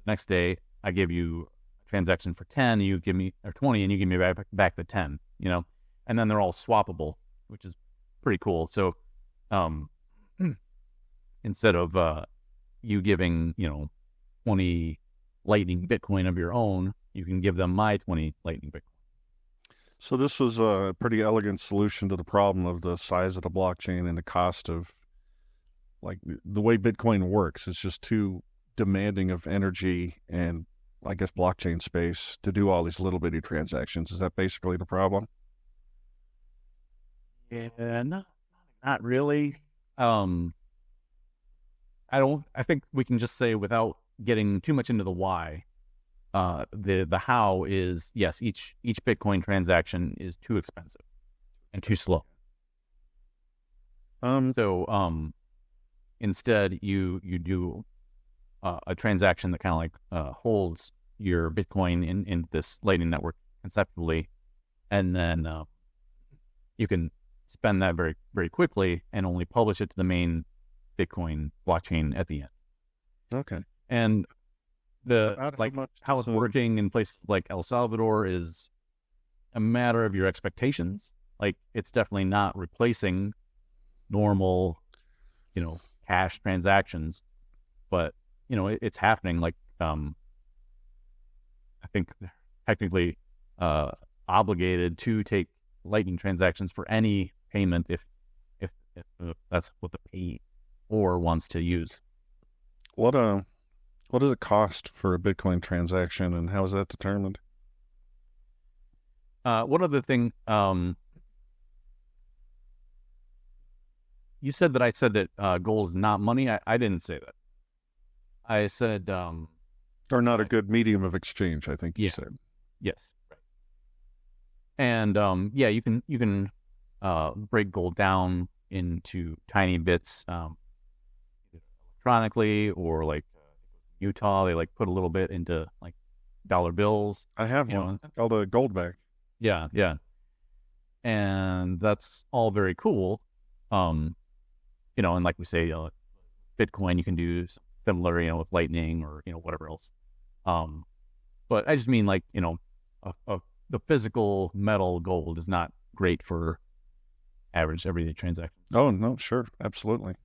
the next day I give you a transaction for 10, you give me, or 20, and you give me back the 10, and then they're all swappable, which is pretty cool. So instead of you giving, 20 Lightning Bitcoin of your own, you can give them my 20 Lightning Bitcoin. So this was a pretty elegant solution to the problem of the size of the blockchain and the cost of, like, the way Bitcoin works. It's just too demanding of energy and, I guess, blockchain space to do all these little bitty transactions. Is that basically the problem? Yeah, not really. I think we can just say, without getting too much into the why, the how is, yes, each Bitcoin transaction is too expensive and too slow. instead you do a transaction that kind of like holds your Bitcoin in this Lightning Network conceptually, and then you can spend that very, very quickly and only publish it to the main Bitcoin blockchain at the end. Okay. And how it's working in places like El Salvador is a matter of your expectations. Like, it's definitely not replacing normal, cash transactions, but it's happening. Like, I think they're technically obligated to take Lightning transactions for any payment if that's what the payor wants to use. What does it cost for a Bitcoin transaction, and how is that determined? One other thing, you said that I said that gold is not money. I didn't say that. I said or not a good medium of exchange, I think you said. Yes. Right. And you can break gold down into tiny bits electronically, or like Utah, they like put a little bit into like dollar bills. I have one called a goldback. Yeah. And that's all very cool. And like we say, Bitcoin, you can do similar, with Lightning or, whatever else. But I just mean like, the physical metal gold is not great for average everyday transactions. Oh, no, sure. Absolutely.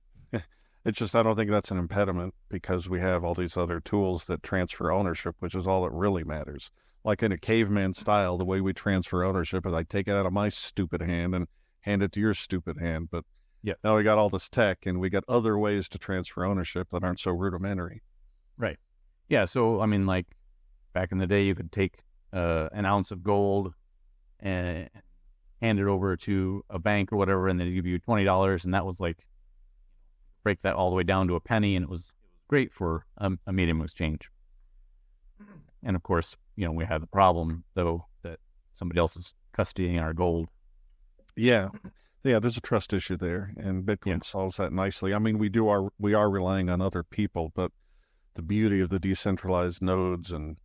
It's just, I don't think that's an impediment, because we have all these other tools that transfer ownership, which is all that really matters. Like in a caveman style, the way we transfer ownership is I take it out of my stupid hand and hand it to your stupid hand. But now we got all this tech, and we got other ways to transfer ownership that aren't so rudimentary. Right. Yeah. So, I mean, like back in the day, you could take an ounce of gold and hand it over to a bank or whatever, and they give you $20, and that was like, break that all the way down to a penny, and it was great for a medium of exchange. And of course, we had the problem though that somebody else is custodying our gold. Yeah, there's a trust issue there, and Bitcoin solves that nicely. I mean, we are relying on other people, but the beauty of the decentralized nodes and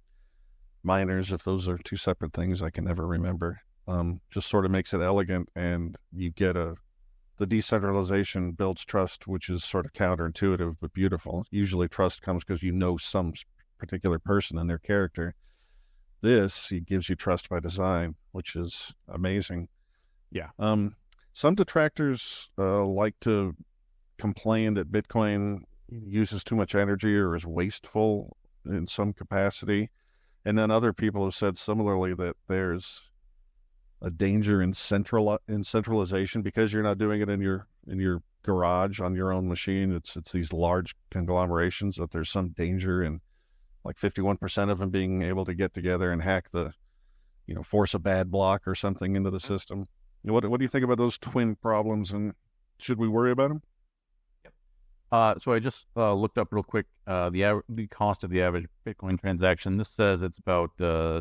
miners, if those are two separate things, I can never remember, just sort of makes it elegant, and you get the decentralization builds trust, which is sort of counterintuitive but beautiful. Usually trust comes because some particular person and their character. It gives you trust by design, which is amazing. Yeah. Some detractors like to complain that Bitcoin uses too much energy or is wasteful in some capacity. And then other people have said similarly that there's a danger in centralization, because you're not doing it in your garage on your own machine. It's these large conglomerations, that there's some danger in like 51% of them being able to get together and hack force a bad block or something into the system. What do you think about those twin problems, and should we worry about them? So I just looked up real quick the cost of the average Bitcoin transaction. This says it's about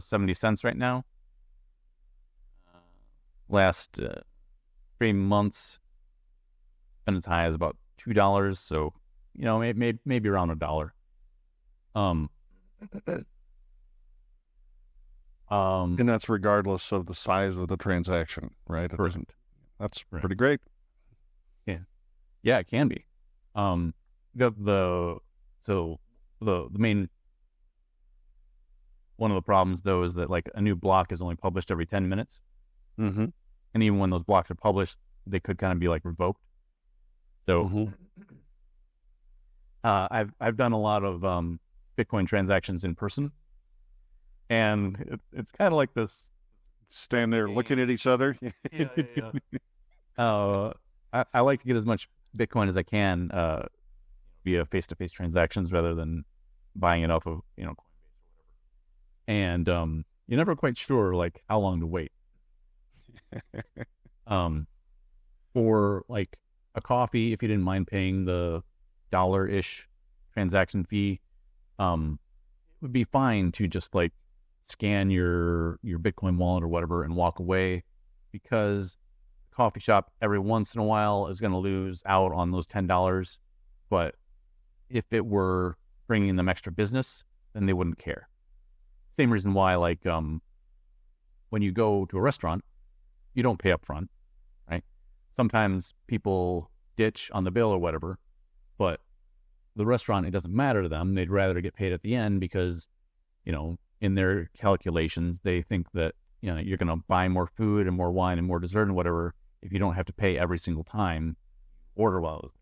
70 cents right now. Last 3 months, been as high as about $2. So maybe around $1. And that's regardless of the size of the transaction, right? That's pretty great. Yeah, it can be. The main one of the problems though is that like a new block is only published every 10 minutes. Mm-hmm. And even when those blocks are published, they could kind of be like revoked. So I've done a lot of Bitcoin transactions in person, and it's kind of like this. Stand there looking at each other. I like to get as much Bitcoin as I can via face-to-face transactions rather than buying it off of Coinbase or whatever. And you're never quite sure like how long to wait. For like a coffee, if you didn't mind paying the $1-ish transaction fee, it would be fine to just like scan your Bitcoin wallet or whatever and walk away, because the coffee shop every once in a while is going to lose out on those $10 But if it were bringing them extra business, then they wouldn't care. Same reason why, like, when you go to a restaurant, you don't pay up front, right? Sometimes people ditch on the bill or whatever, but the restaurant, it doesn't matter to them. They'd rather get paid at the end because, in their calculations, they think that, you're going to buy more food and more wine and more dessert and whatever if you don't have to pay every single time you order well.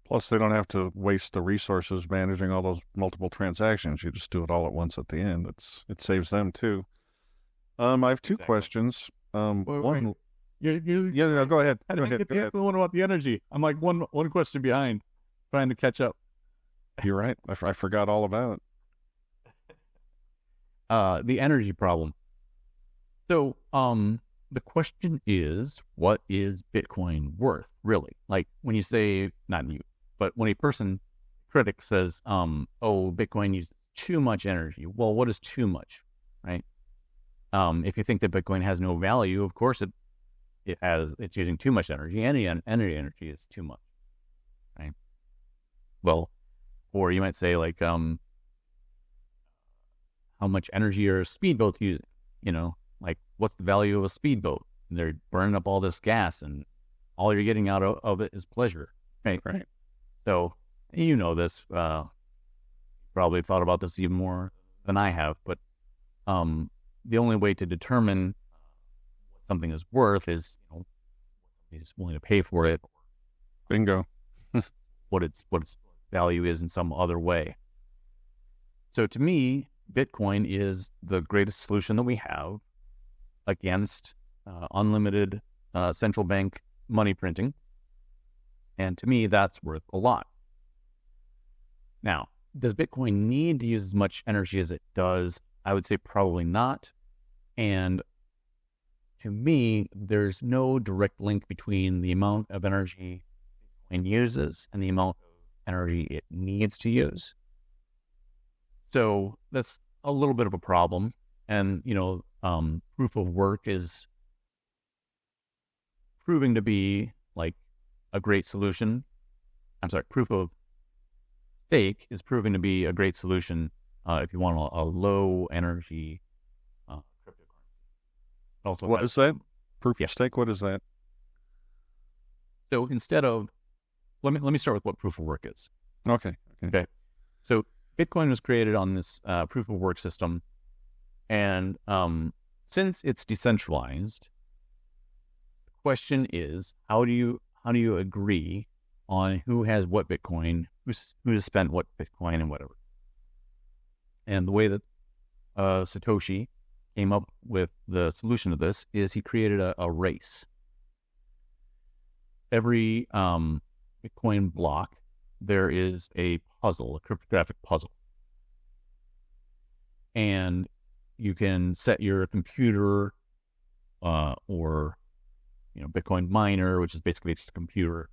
Plus, they don't have to waste the resources managing all those multiple transactions. You just do it all at once at the end. It saves them too. I have two questions. One, no, go ahead. I didn't get the answer one about the energy. I'm like one question behind, trying to catch up. You're right. I forgot all about it. The energy problem. So, the question is, what is Bitcoin worth, really? Like, when you say, not you, but when a critic says, Bitcoin uses too much energy. Well, what is too much, right? If you think that Bitcoin has no value, of course it's using too much energy. Any energy is too much, right? Well, or you might say, like, how much energy are speedboats using? Like, what's the value of a speedboat? And they're burning up all this gas, and all you're getting out of it is pleasure, right? Right. So, this, probably thought about this even more than I have, but the only way to determine what something is worth is, somebody's willing to pay for it. Bingo. what its value is in some other way. So to me, Bitcoin is the greatest solution that we have against unlimited central bank money printing. And to me, that's worth a lot. Now, does Bitcoin need to use as much energy as it does? I would say probably not. And to me, there's no direct link between the amount of energy Bitcoin uses and the amount of energy it needs to use. So that's a little bit of a problem. And, proof of work is proving to be like a great solution. Proof of stake is proving to be a great solution if you want a low energy cryptocurrency. Also, what is that? Proof of stake? What is that? So instead of, let me start with what proof of work is. Okay. So Bitcoin was created on this proof of work system, and since it's decentralized, the question is, how do you agree on who has what Bitcoin, who's spent what Bitcoin and whatever? And the way that Satoshi came up with the solution to this is he created a race. Every Bitcoin block, there is a puzzle, a cryptographic puzzle. And you can set your computer or Bitcoin miner, which is basically just a computer,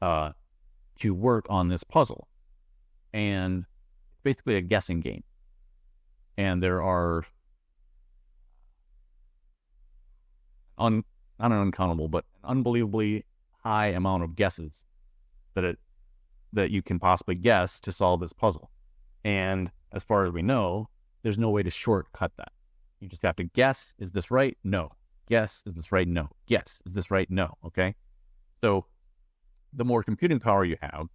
to work on this puzzle. And it's basically a guessing game. And there are not an uncountable, but an unbelievably high amount of guesses that you can possibly guess to solve this puzzle. And as far as we know, there's no way to shortcut that. You just have to guess, is this right? No. Guess, is this right? No. Guess, is this right? No. Okay? So the more computing power you have,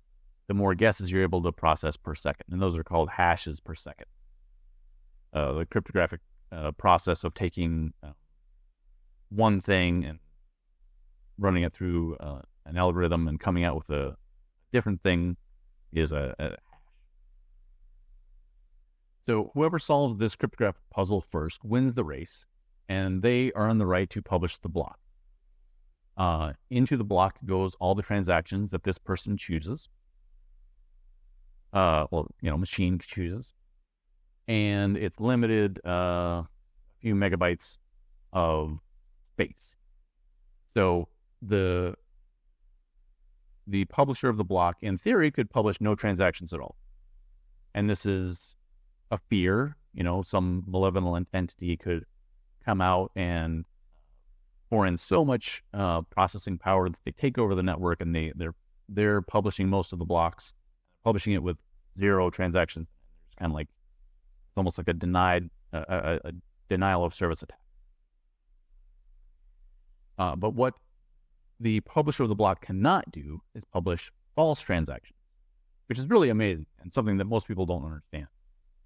the more guesses you're able to process per second. And those are called hashes per second. The cryptographic process of taking one thing and running it through an algorithm and coming out with a different thing is a hash. So whoever solves this cryptographic puzzle first wins the race, and they earn the right to publish the block. Into the block goes all the transactions that this person chooses. Machine chooses. And it's limited a few megabytes of space. So the publisher of the block, in theory, could publish no transactions at all. And this is a fear. Some malevolent entity could come out and pour in so much processing power that they take over the network, and they're publishing most of the blocks publishing it with 0 transactions. It's kind of like, it's almost like a denial of service attack. But what the publisher of the block cannot do is publish false transactions, which is really amazing and something that most people don't understand,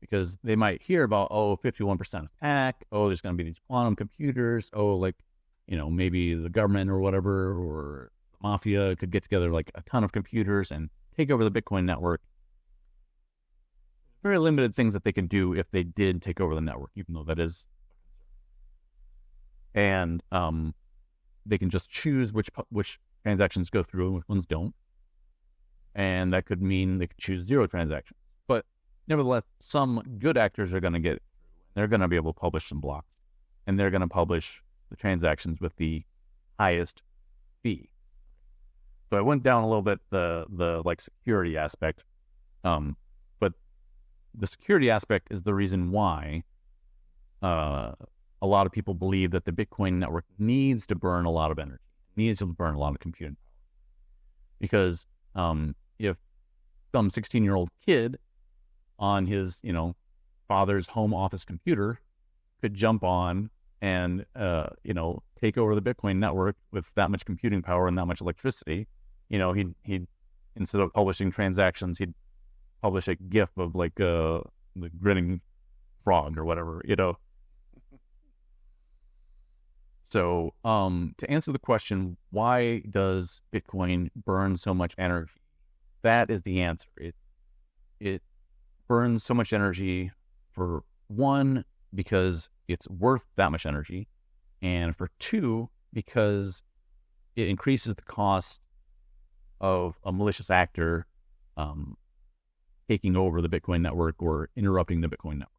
because they might hear about, 51% attack, there's going to be these quantum computers, maybe the government or whatever, or the mafia could get together like a ton of computers and take over the Bitcoin network. Very limited things that they can do if they did take over the network, even though that is. And they can just choose which transactions go through and which ones don't. And that could mean they could choose 0 transactions. But nevertheless, some good actors are going to get it. They're going to be able to publish some blocks. And they're going to publish the transactions with the highest fee. So I went down a little bit the security aspect. But the security aspect is the reason why a lot of people believe that the Bitcoin network needs to burn a lot of energy, needs to burn a lot of computing power. Because if some 16-year-old kid on his, father's home office computer could jump on and, take over the Bitcoin network with that much computing power and that much electricity, he'd instead of publishing transactions, he'd publish a GIF of the grinning frog or whatever, So to answer the question, why does Bitcoin burn so much energy? That is the answer. It burns so much energy for one, because it's worth that much energy, and for two, because it increases the cost of a malicious actor taking over the Bitcoin network or interrupting the Bitcoin network.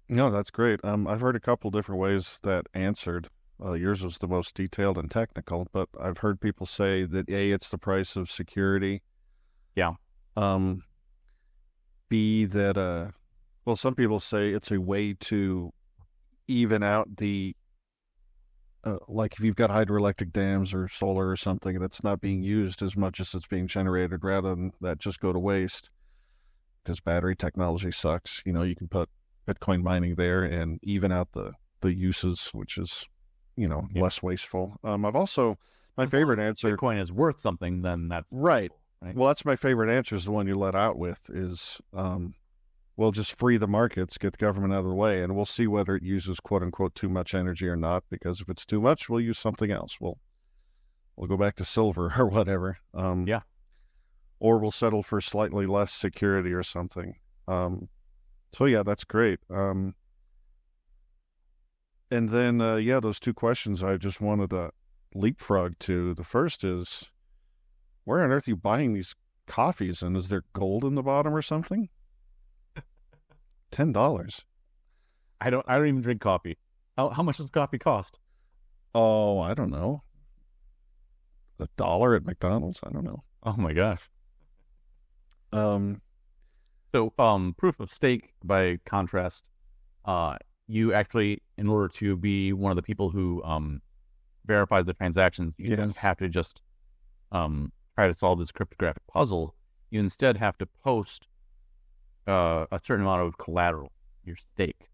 No, that's great. I've heard a couple different ways that answered. Yours was the most detailed and technical, but I've heard people say that A, it's the price of security. Yeah. B, that, some people say it's a way to even out the, like if you've got hydroelectric dams or solar or something that's not being used as much as it's being generated, rather than that just go to waste, because battery technology sucks. You can put Bitcoin mining there and even out the uses, which is, less wasteful. I've also, my favorite answer. Bitcoin is worth something, then that's right. Right. Well, that's my favorite answer, is the one you let out with, is we'll just free the markets, get the government out of the way, and we'll see whether it uses quote unquote too much energy or not, because if it's too much, we'll use something else. We'll go back to silver or whatever. Yeah. Or we'll settle for slightly less security or something. So yeah, that's great. And then, those two questions I just wanted to leapfrog to. The first is, where on earth are you buying these coffees, and is there gold in the bottom or something? $10. I don't even drink coffee. How much does coffee cost? Oh, I don't know. $1 at McDonald's? I don't know. Oh my gosh. So proof of stake, by contrast, you actually, in order to be one of the people who verifies the transactions, you don't have to just try to solve this cryptographic puzzle. You instead have to post a certain amount of collateral, your stake.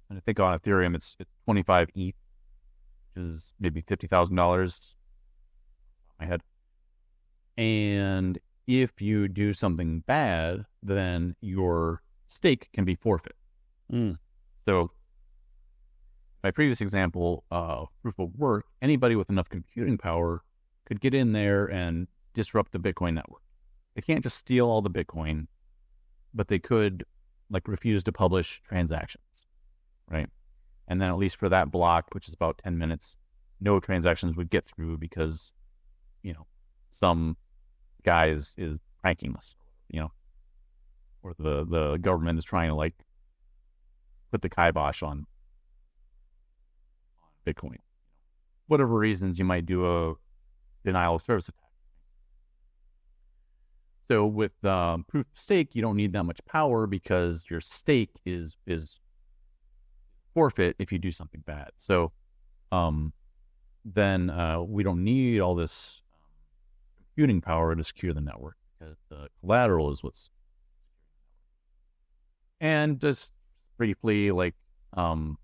And I think on Ethereum it's 25 ETH, which is maybe $50,000 my head. And if you do something bad, then your stake can be forfeit. So my previous example, proof of work, anybody with enough computing power could get in there and disrupt the Bitcoin network. They can't just steal all the Bitcoin, but they could refuse to publish transactions, right? And then at least for that block, which is about 10 minutes, no transactions would get through because, some guy is pranking us, or the government is trying to put the kibosh on Bitcoin. Whatever reasons you might do a denial of service attack. So with proof of stake, you don't need that much power because your stake is forfeit if you do something bad. So then we don't need all this computing power to secure the network. because the collateral is what's. And just briefly, like some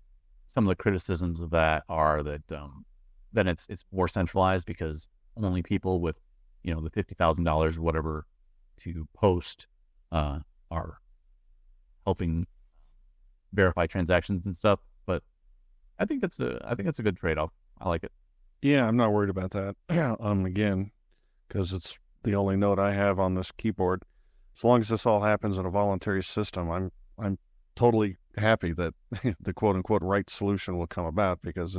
of the criticisms of that are that then it's more centralized because only people with the $50,000 or whatever to post are helping verify transactions and stuff. But I think it's a good trade-off. I like it. Yeah, I'm not worried about that. Again, because it's the only node I have on this keyboard. As long as this all happens in a voluntary system, I'm totally happy that the quote unquote right solution will come about, because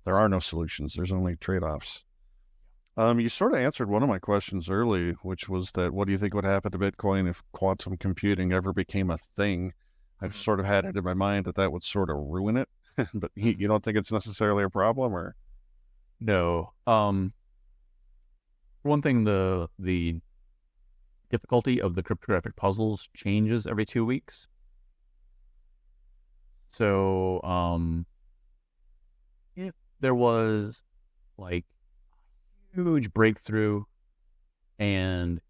there are no solutions. There's only trade-offs. You sort of answered one of my questions early, which was that what do you think would happen to Bitcoin if quantum computing ever became a thing? I've sort of had it in my mind that would sort of ruin it, but you don't think it's necessarily a problem, or? No. For one thing, the difficulty of the cryptographic puzzles changes every 2 weeks. So, if there was like huge breakthrough and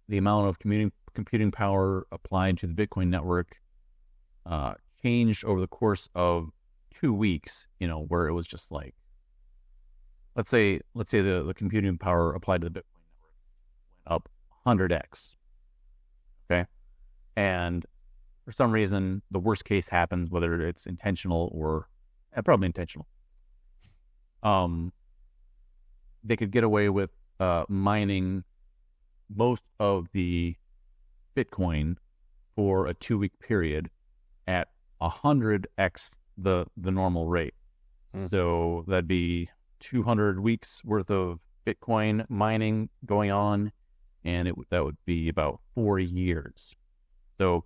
the amount of computing power applied to the Bitcoin network changed over the course of 2 weeks, where it was just like, let's say the computing power applied to the Bitcoin network went up 100x. Okay. And for some reason, the worst case happens, whether it's intentional or probably intentional. They could get away with mining most of the Bitcoin for a 2-week period at 100x the normal rate. So that'd be 200 weeks worth of Bitcoin mining going on, and that would be about 4 years. So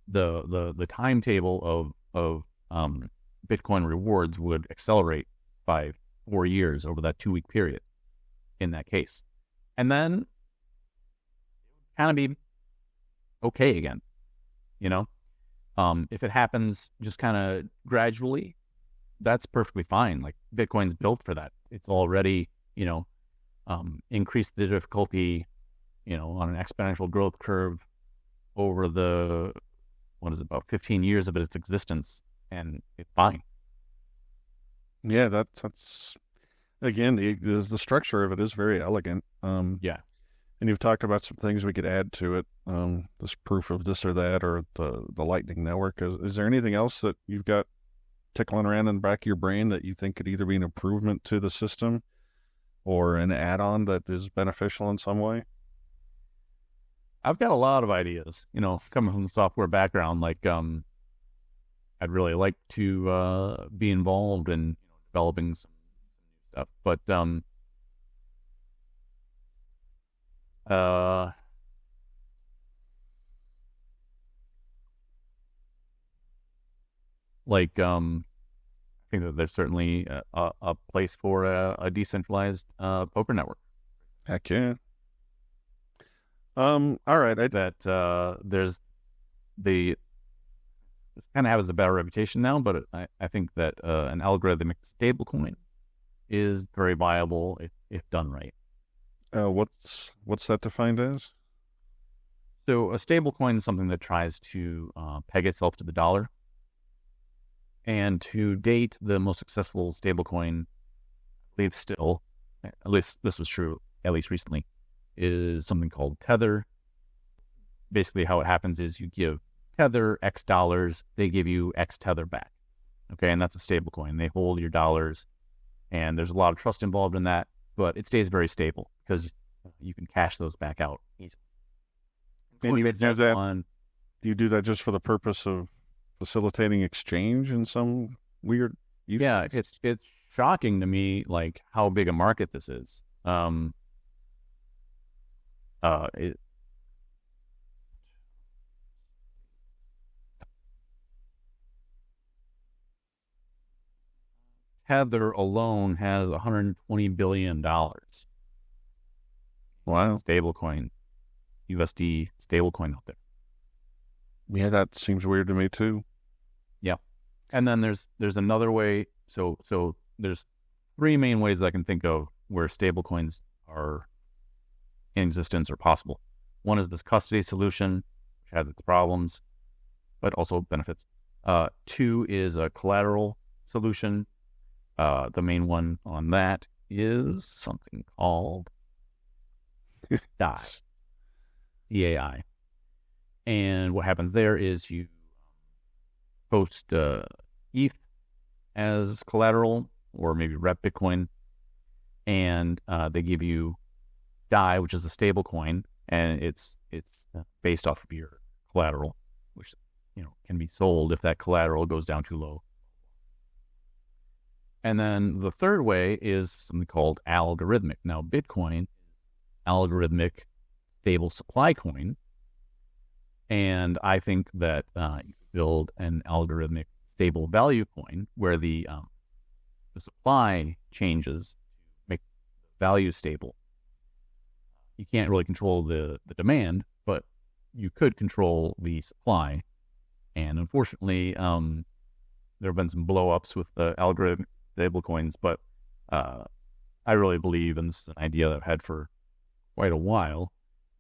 the timetable of Bitcoin rewards would accelerate by 4 years over that 2-week period in that case. And then kind of be okay again, if it happens just kind of gradually, that's perfectly fine. Like Bitcoin's built for that. It's already, increased the difficulty, on an exponential growth curve over about 15 years of its existence, and it's fine. Yeah, that's again, the structure of it is very elegant. Yeah. And you've talked about some things we could add to it, this proof of this or that, or the Lightning Network. Is there anything else that you've got tickling around in the back of your brain that you think could either be an improvement to the system or an add-on that is beneficial in some way? I've got a lot of ideas, coming from the software background. Like, I'd really like to be involved in developing some stuff, but I think that there's certainly a place for a decentralized poker network. Heck yeah. All right. There's this kind of has a better reputation now, but I think that an algorithmic stablecoin is very viable if done right. What's that defined as? So a stablecoin is something that tries to peg itself to the dollar. And to date, the most successful stablecoin, I believe still, at least this was true, at least recently, is something called Tether. Basically, how it happens is you give Tether X dollars, they give you X Tether back. Okay, and that's a stablecoin. They hold your dollars, and there's a lot of trust involved in that, but it stays very stable because you can cash those back out easily. And do you do that just for the purpose of facilitating exchange in some weird use case? It's shocking to me, like how big a market this is. Tether alone has $120 billion. Wow. Stablecoin, USD stablecoin out there. Yeah, that seems weird to me too. Yeah. And then there's another way. So there's 3 main ways that I can think of where stablecoins are in existence or possible. One is this custody solution, which has its problems, but also benefits. Two is a collateral solution. The main one on that is something called DAI. DAI. And what happens there is you post ETH as collateral, or maybe rep Bitcoin, and they give you DAI, which is a stable coin, and it's based off of your collateral, which can be sold if that collateral goes down too low. And then the third way is something called algorithmic. Now, Bitcoin, algorithmic stable supply coin, and I think that you build an algorithmic stable value coin where the supply changes to make the value stable. You can't really control the demand, but you could control the supply. And unfortunately, there have been some blow-ups with the algorithmic stable coins, but I really believe, and this is an idea that I've had for quite a while,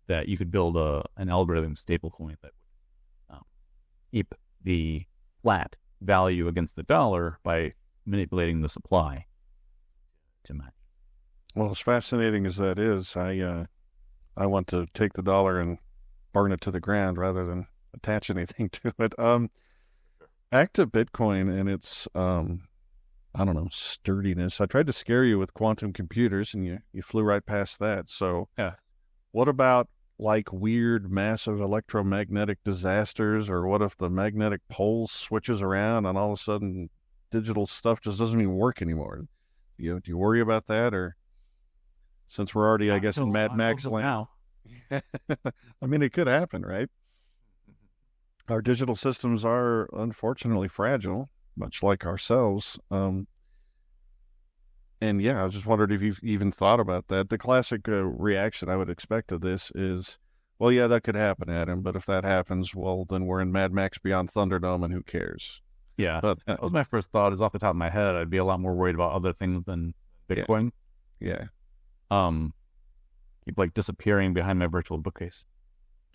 that you could build an algorithm stable coin that would keep the flat value against the dollar by manipulating the supply to match. Well, as fascinating as that is, I want to take the dollar and burn it to the ground rather than attach anything to it. Back to Bitcoin and its sturdiness. I tried to scare you with quantum computers, and you flew right past that. So, yeah, what about like weird, massive electromagnetic disasters, or what if the magnetic pole switches around and all of a sudden digital stuff just doesn't even work anymore? Do you worry about that, or since we're already, I guess, in Mad Max land? I mean, it could happen, right? Our digital systems are unfortunately fragile, much like ourselves. And yeah, I was just wondering if you've even thought about that. The classic reaction I would expect to this is, well, yeah, that could happen, Adam, but if that happens, well, then we're in Mad Max Beyond Thunderdome, and who cares? Yeah, but that was my first thought. Is off the top of my head, I'd be a lot more worried about other things than Bitcoin. Yeah. Keep like disappearing behind my virtual bookcase.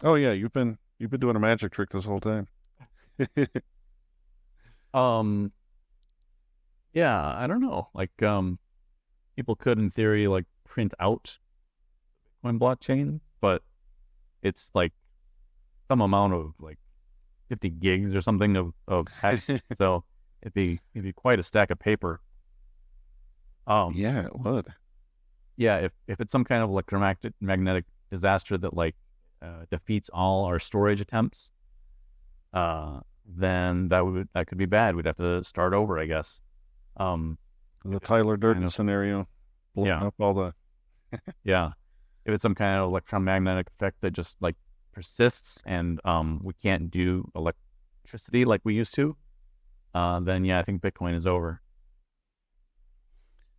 Oh yeah, you've been doing a magic trick this whole time. Yeah, I don't know. Like, people could, in theory, like print out the Bitcoin blockchain, but it's like some amount of like 50 gigs or something of text. So it'd be quite a stack of paper. Yeah, it would. Yeah, if it's some kind of electromagnetic disaster that like defeats all our storage attempts, then that could be bad. We'd have to start over, I guess. The Tyler Durden scenario, blowing up all the yeah. If it's some kind of electromagnetic effect that just like persists and we can't do electricity like we used to, then yeah, I think Bitcoin is over.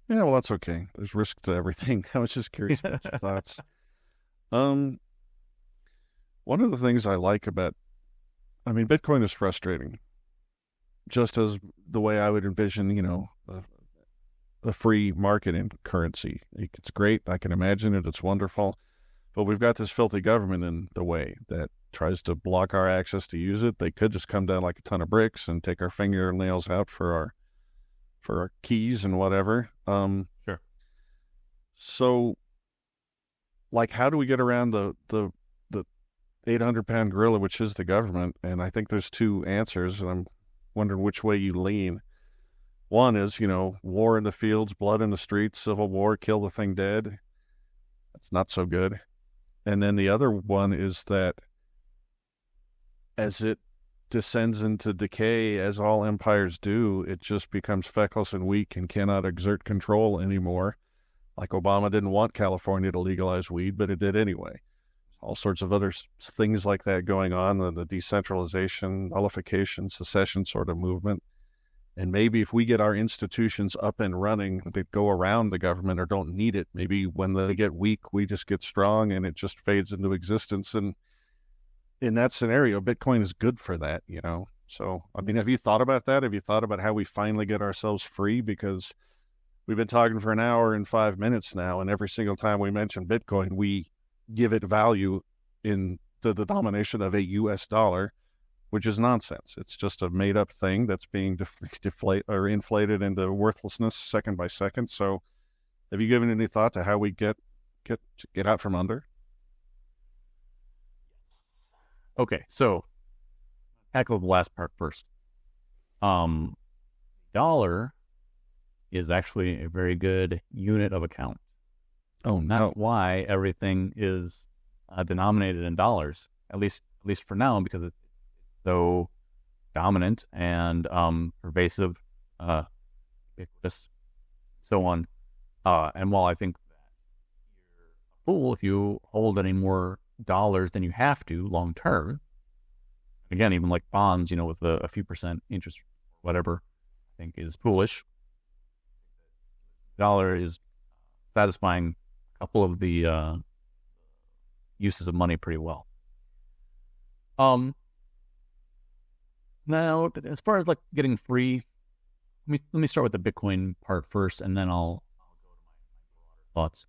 Yeah, well, that's okay. There's risk to everything. I was just curious about your thoughts. One of the things I like about, Bitcoin is frustrating. Just as the way I would envision, a free market in currency. It's great. I can imagine it. It's wonderful. But we've got this filthy government in the way that tries to block our access to use it. They could just come down like a ton of bricks and take our fingernails out for our keys and whatever. Sure. So, like, how do we get around the 800-pound gorilla, which is the government? And I think there's two answers, and I'm wondering which way you lean. One is, war in the fields, blood in the streets, civil war, kill the thing dead. That's not so good. And then the other one is that as it descends into decay, as all empires do, it just becomes feckless and weak and cannot exert control anymore. Like Obama didn't want California to legalize weed, but it did anyway. All sorts of other things like that going on, the decentralization, nullification, secession sort of movement. And maybe if we get our institutions up and running that go around the government or don't need it, maybe when they get weak, we just get strong and it just fades into existence. And in that scenario, Bitcoin is good for that, So, have you thought about that? Have you thought about how we finally get ourselves free? Because we've been talking for an hour and 5 minutes now, and every single time we mention Bitcoin, we give it value in the denomination of a U.S. dollar, which is nonsense. It's just a made-up thing that's being deflated or inflated into worthlessness second by second. So, have you given any thought to how we get out from under? Okay, so tackle the last part first. Dollar is actually a very good unit of account. Oh no! That's why everything is denominated in dollars. At least for now, because it's so dominant and pervasive, ubiquitous, so on. And while I think that you're a fool if you hold any more dollars than you have to long term, again, even like bonds, with a few percent interest, whatever, I think is foolish. Dollar is satisfying a couple of the uses of money pretty well. Now, as far as like getting free, let me start with the Bitcoin part first, and then I'll go to my broader thoughts.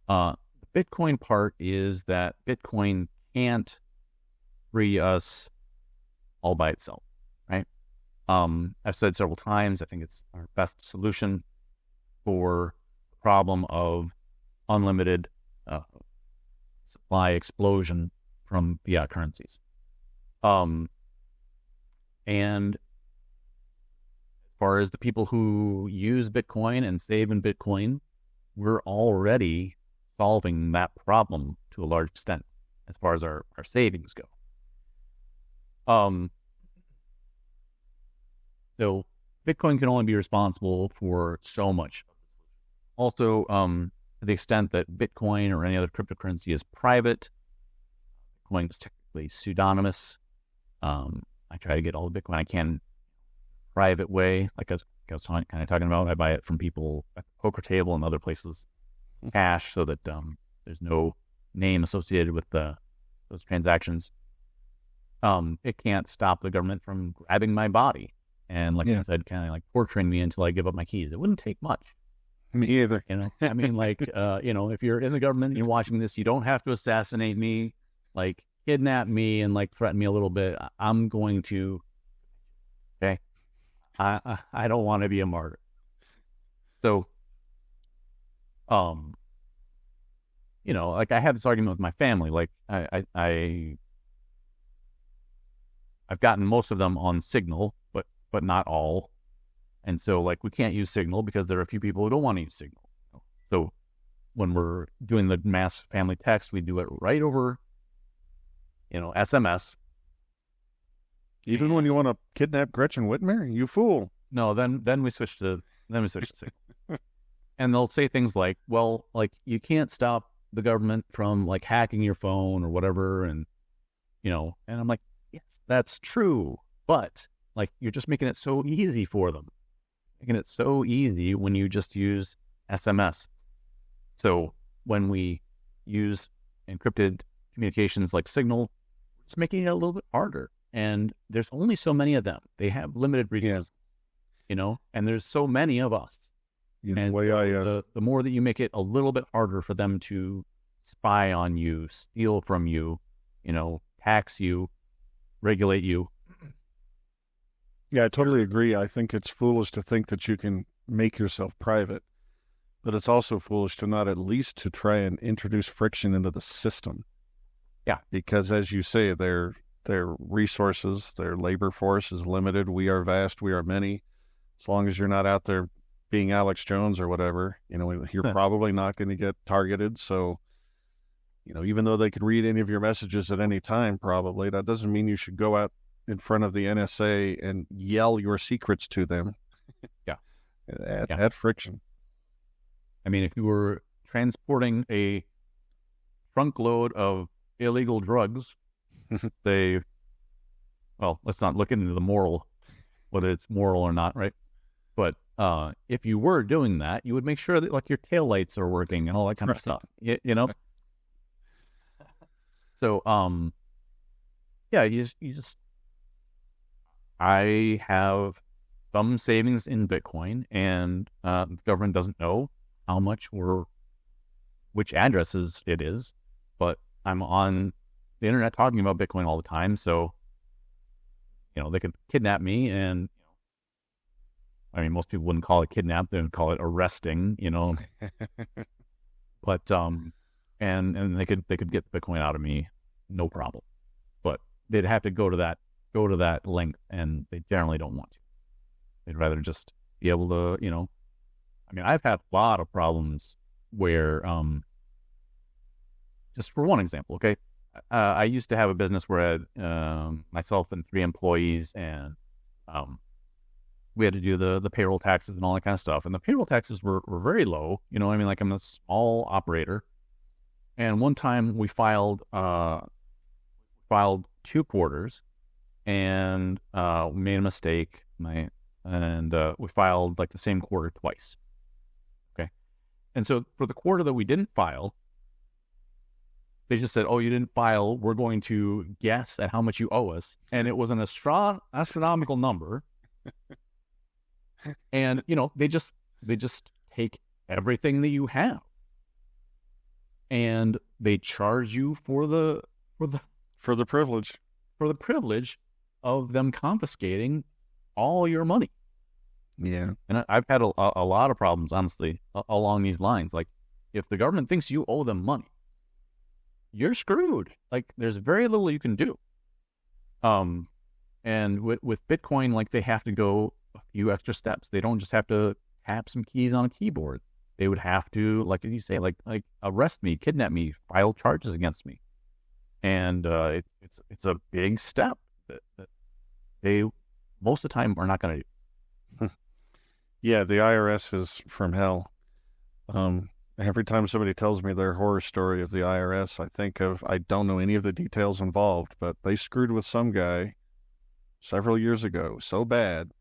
The Bitcoin part is that Bitcoin can't free us all by itself, right? I've said several times, I think it's our best solution for the problem of unlimited supply explosion from fiat currencies. And as far as the people who use Bitcoin and save in Bitcoin, we're already solving that problem to a large extent as far as our savings go. So Bitcoin can only be responsible for so much. Also, to the extent that Bitcoin or any other cryptocurrency is private, Bitcoin is technically pseudonymous. I try to get all the Bitcoin I can private way, like I was kind of talking about. I buy it from people at the poker table and other places, cash, so that there's no name associated with those transactions. It can't stop the government from grabbing my body and, like I said, kind of like torturing me until I give up my keys. It wouldn't take much. Me either. I mean, like, if you're in the government and you're watching this, you don't have to assassinate me, like kidnap me and like threaten me a little bit. I'm going to, okay? I don't want to be a martyr. So, like I have this argument with my family. Like I've gotten most of them on Signal, but not all. And so, like, we can't use Signal because there are a few people who don't want to use Signal. So when we're doing the mass family text, we do it right over, SMS. Even when you want to kidnap Gretchen Whitmer, you fool. No, then we switch to Signal. And they'll say things like, well, like, you can't stop the government from like hacking your phone or whatever, and and I'm like, yes, that's true, but like, you're just making it so easy for them. Making it so easy when you just use SMS. So when we use encrypted communications like Signal, it's making it a little bit harder. And there's only so many of them. They have limited resources, and there's so many of us. Yeah, and the more that you make it a little bit harder for them to spy on you, steal from you, tax you, regulate you. Yeah, I totally agree. I think it's foolish to think that you can make yourself private, but it's also foolish to not at least to try and introduce friction into the system. Yeah. Because as you say, their resources, their labor force is limited. We are vast. We are many. As long as you're not out there being Alex Jones or whatever, you're probably not going to get targeted. So, even though they could read any of your messages at any time, probably, that doesn't mean you should go out in front of the NSA and yell your secrets to them. Yeah. Add friction. I mean, if you were transporting a trunk load of illegal drugs, let's not look into the moral, whether it's moral or not, right? But if you were doing that, you would make sure that like your taillights are working and all that kind of stuff, So, you just, I have some savings in Bitcoin, and the government doesn't know how much or which addresses it is, but I'm on the internet talking about Bitcoin all the time, so they could kidnap me, and I mean, most people wouldn't call it kidnap; they would call it arresting, But and they could get Bitcoin out of me, no problem. But they'd have to go to that length, and they generally don't want to. They'd rather just be able to, I mean, I've had a lot of problems where, just for one example, okay, I used to have a business where I had myself and 3 employees, and we had to do the payroll taxes and all that kind of stuff. And the payroll taxes were very low. I mean, like, I'm a small operator. And one time we filed 2 quarters, and we made a mistake. We filed like the same quarter twice. Okay. And so for the quarter that we didn't file, they just said, "Oh, you didn't file. We're going to guess at how much you owe us." And it was an astronomical number. And, they just take everything that you have, and they charge you for the privilege of them confiscating all your money. Yeah. And I've had a lot of problems, honestly, along these lines. Like, if the government thinks you owe them money, you're screwed. Like, there's very little you can do. And with Bitcoin, like, they have to go a few extra steps. They don't just have to tap some keys on a keyboard. They would have to, like you say, like arrest me, kidnap me, file charges against me. And it's a big step that they most of the time are not going to do. Yeah, the IRS is from hell. Every time somebody tells me their horror story of the IRS, I don't know any of the details involved, but they screwed with some guy several years ago so bad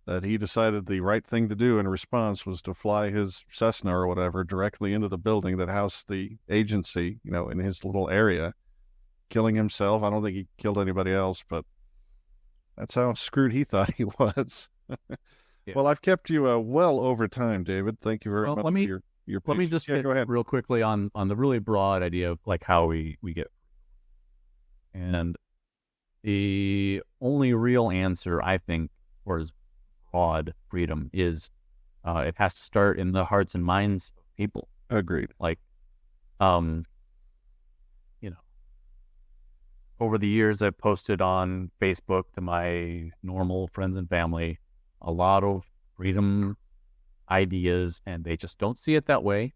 that he decided the right thing to do in response was to fly his Cessna or whatever directly into the building that housed the agency, in his little area, killing himself. I don't think he killed anybody else, but that's how screwed he thought he was. Yeah. Well, I've kept you well over time, David. Thank you very much for your let me just go ahead real quickly on the really broad idea of like how we get. And the only real answer, I think, for as broad freedom is it has to start in the hearts and minds of people. Agreed. Like, over the years, I've posted on Facebook to my normal friends and family a lot of freedom ideas, and they just don't see it that way.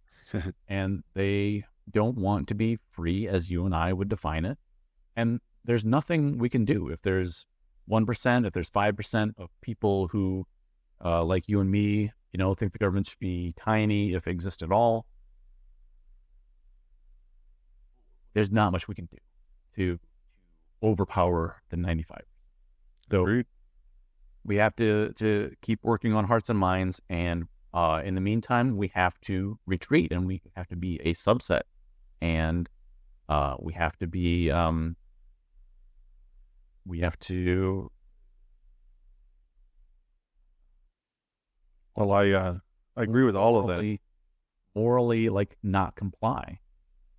And they don't want to be free as you and I would define it. And there's nothing we can do. If there's 1%, if there's 5% of people who, like you and me, think the government should be tiny, if it exists at all, there's not much we can do to overpower the 95. So Agreed. We have to keep working on hearts and minds, and in the meantime, we have to retreat, and we have to be a subset, and we have to be Well, I agree with all of that. Morally, like, not comply.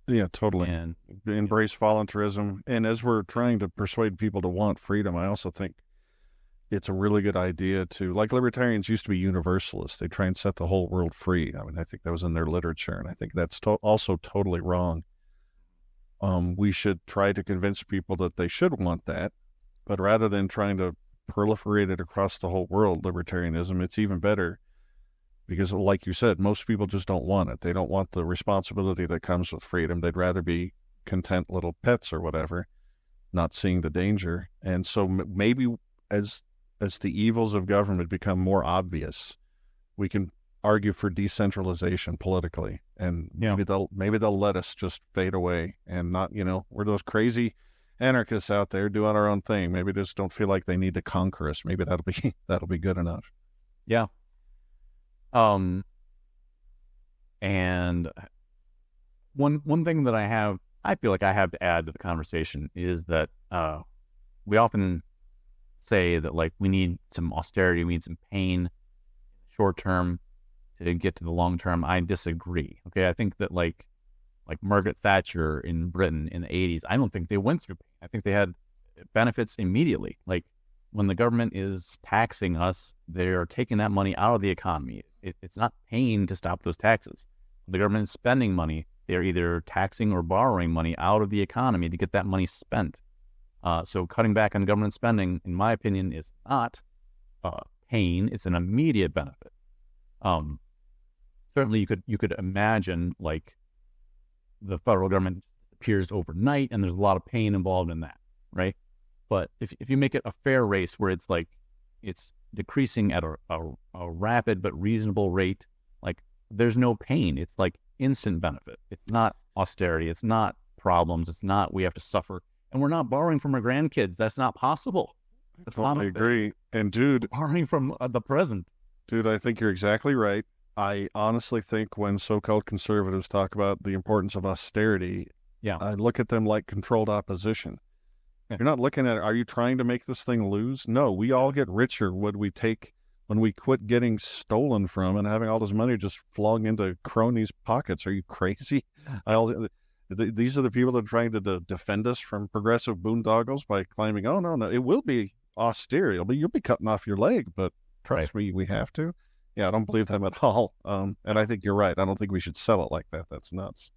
Yeah, totally. And embrace voluntarism. And as we're trying to persuade people to want freedom, I also think it's a really good idea to, like, libertarians used to be universalists. They try and set the whole world free. I mean, I think that was in their literature, and I think that's also totally wrong. We should try to convince people that they should want that, but rather than trying to proliferate it across the whole world, libertarianism, it's even better because, like you said, most people just don't want it. They don't want the responsibility that comes with freedom. They'd rather be content little pets or whatever, not seeing the danger. And so maybe as the evils of government become more obvious, we can argue for decentralization politically, and maybe they'll let us just fade away and not, we're those crazy anarchists out there doing our own thing. Maybe they just don't feel like they need to conquer us. Maybe that'll be good enough. Yeah. And one thing that I feel like I have to add to the conversation is that we often say that, like, we need some austerity, we need some pain short term to get to the long term. I disagree. Okay, I think that, like, like Margaret Thatcher in Britain in the 80s, I don't think they went through pain. I think they had benefits immediately. Like when the government is taxing us, they're taking that money out of the economy. It's not pain to stop those taxes. When the government is spending money, they're either taxing or borrowing money out of the economy to get that money spent. So cutting back on government spending, in my opinion, is not pain. It's an immediate benefit. Certainly, you could imagine like the federal government appears overnight, and there's a lot of pain involved in that, right? But if you make it a fair race where it's like it's decreasing at a rapid but reasonable rate, like there's no pain. It's like instant benefit. It's not austerity. It's not problems. It's not we have to suffer. And we're not borrowing from our grandkids. That's not possible. That's I agree. And dude, borrowing from the present. Dude, I think you're exactly right. I honestly think when so-called conservatives talk about the importance of austerity, I look at them like controlled opposition. Yeah. You're not looking at, are you trying to make this thing lose? No, we all get richer when we quit getting stolen from and having all this money just flung into cronies' pockets. Are you crazy? These are the people that are trying to defend us from progressive boondoggles by claiming, oh, no, it will be austere. You'll be cutting off your leg, but trust me, we have to. Yeah, I don't believe them at all. And I think you're right. I don't think we should sell it like that. That's nuts.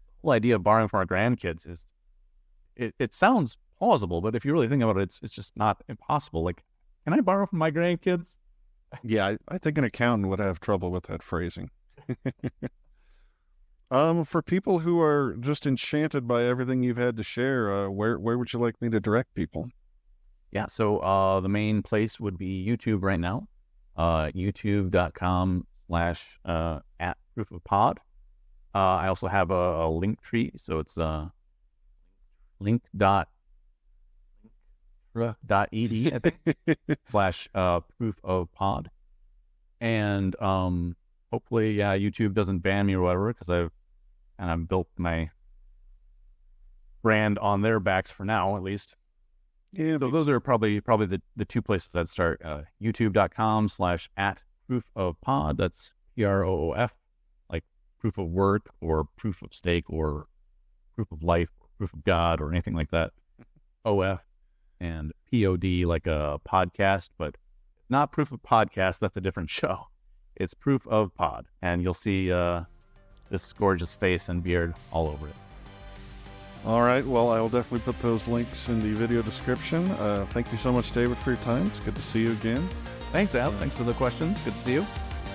The whole idea of borrowing from our grandkids is, it sounds plausible, but if you really think about it, it's just not impossible. Like, can I borrow from my grandkids? Yeah, I think an accountant would have trouble with that phrasing. For people who are just enchanted by everything you've had to share, where would you like me to direct people? Yeah, so the main place would be YouTube right now. youtube.com/@proofofpod. I also have a link tree, so it's link.ed, I think, /proofofpod. And hopefully, YouTube doesn't ban me or whatever, because I've kind of built my brand on their backs for now, at least. Yeah, so those are probably the two places I'd start. youtube.com/@proofofpod. That's PROOF, like proof of work or proof of stake or proof of life or proof of God or anything like that. OF and POD, like a podcast, but not Proof of Podcast. That's a different show. It's Proof of Pod, and you'll see this gorgeous face and beard all over it. All right. Well, I will definitely put those links in the video description. Thank you so much, David, for your time. It's good to see you again. Thanks, Al. Thanks for the questions. Good to see you.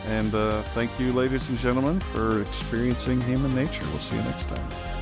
And thank you, ladies and gentlemen, for experiencing human nature. We'll see you next time.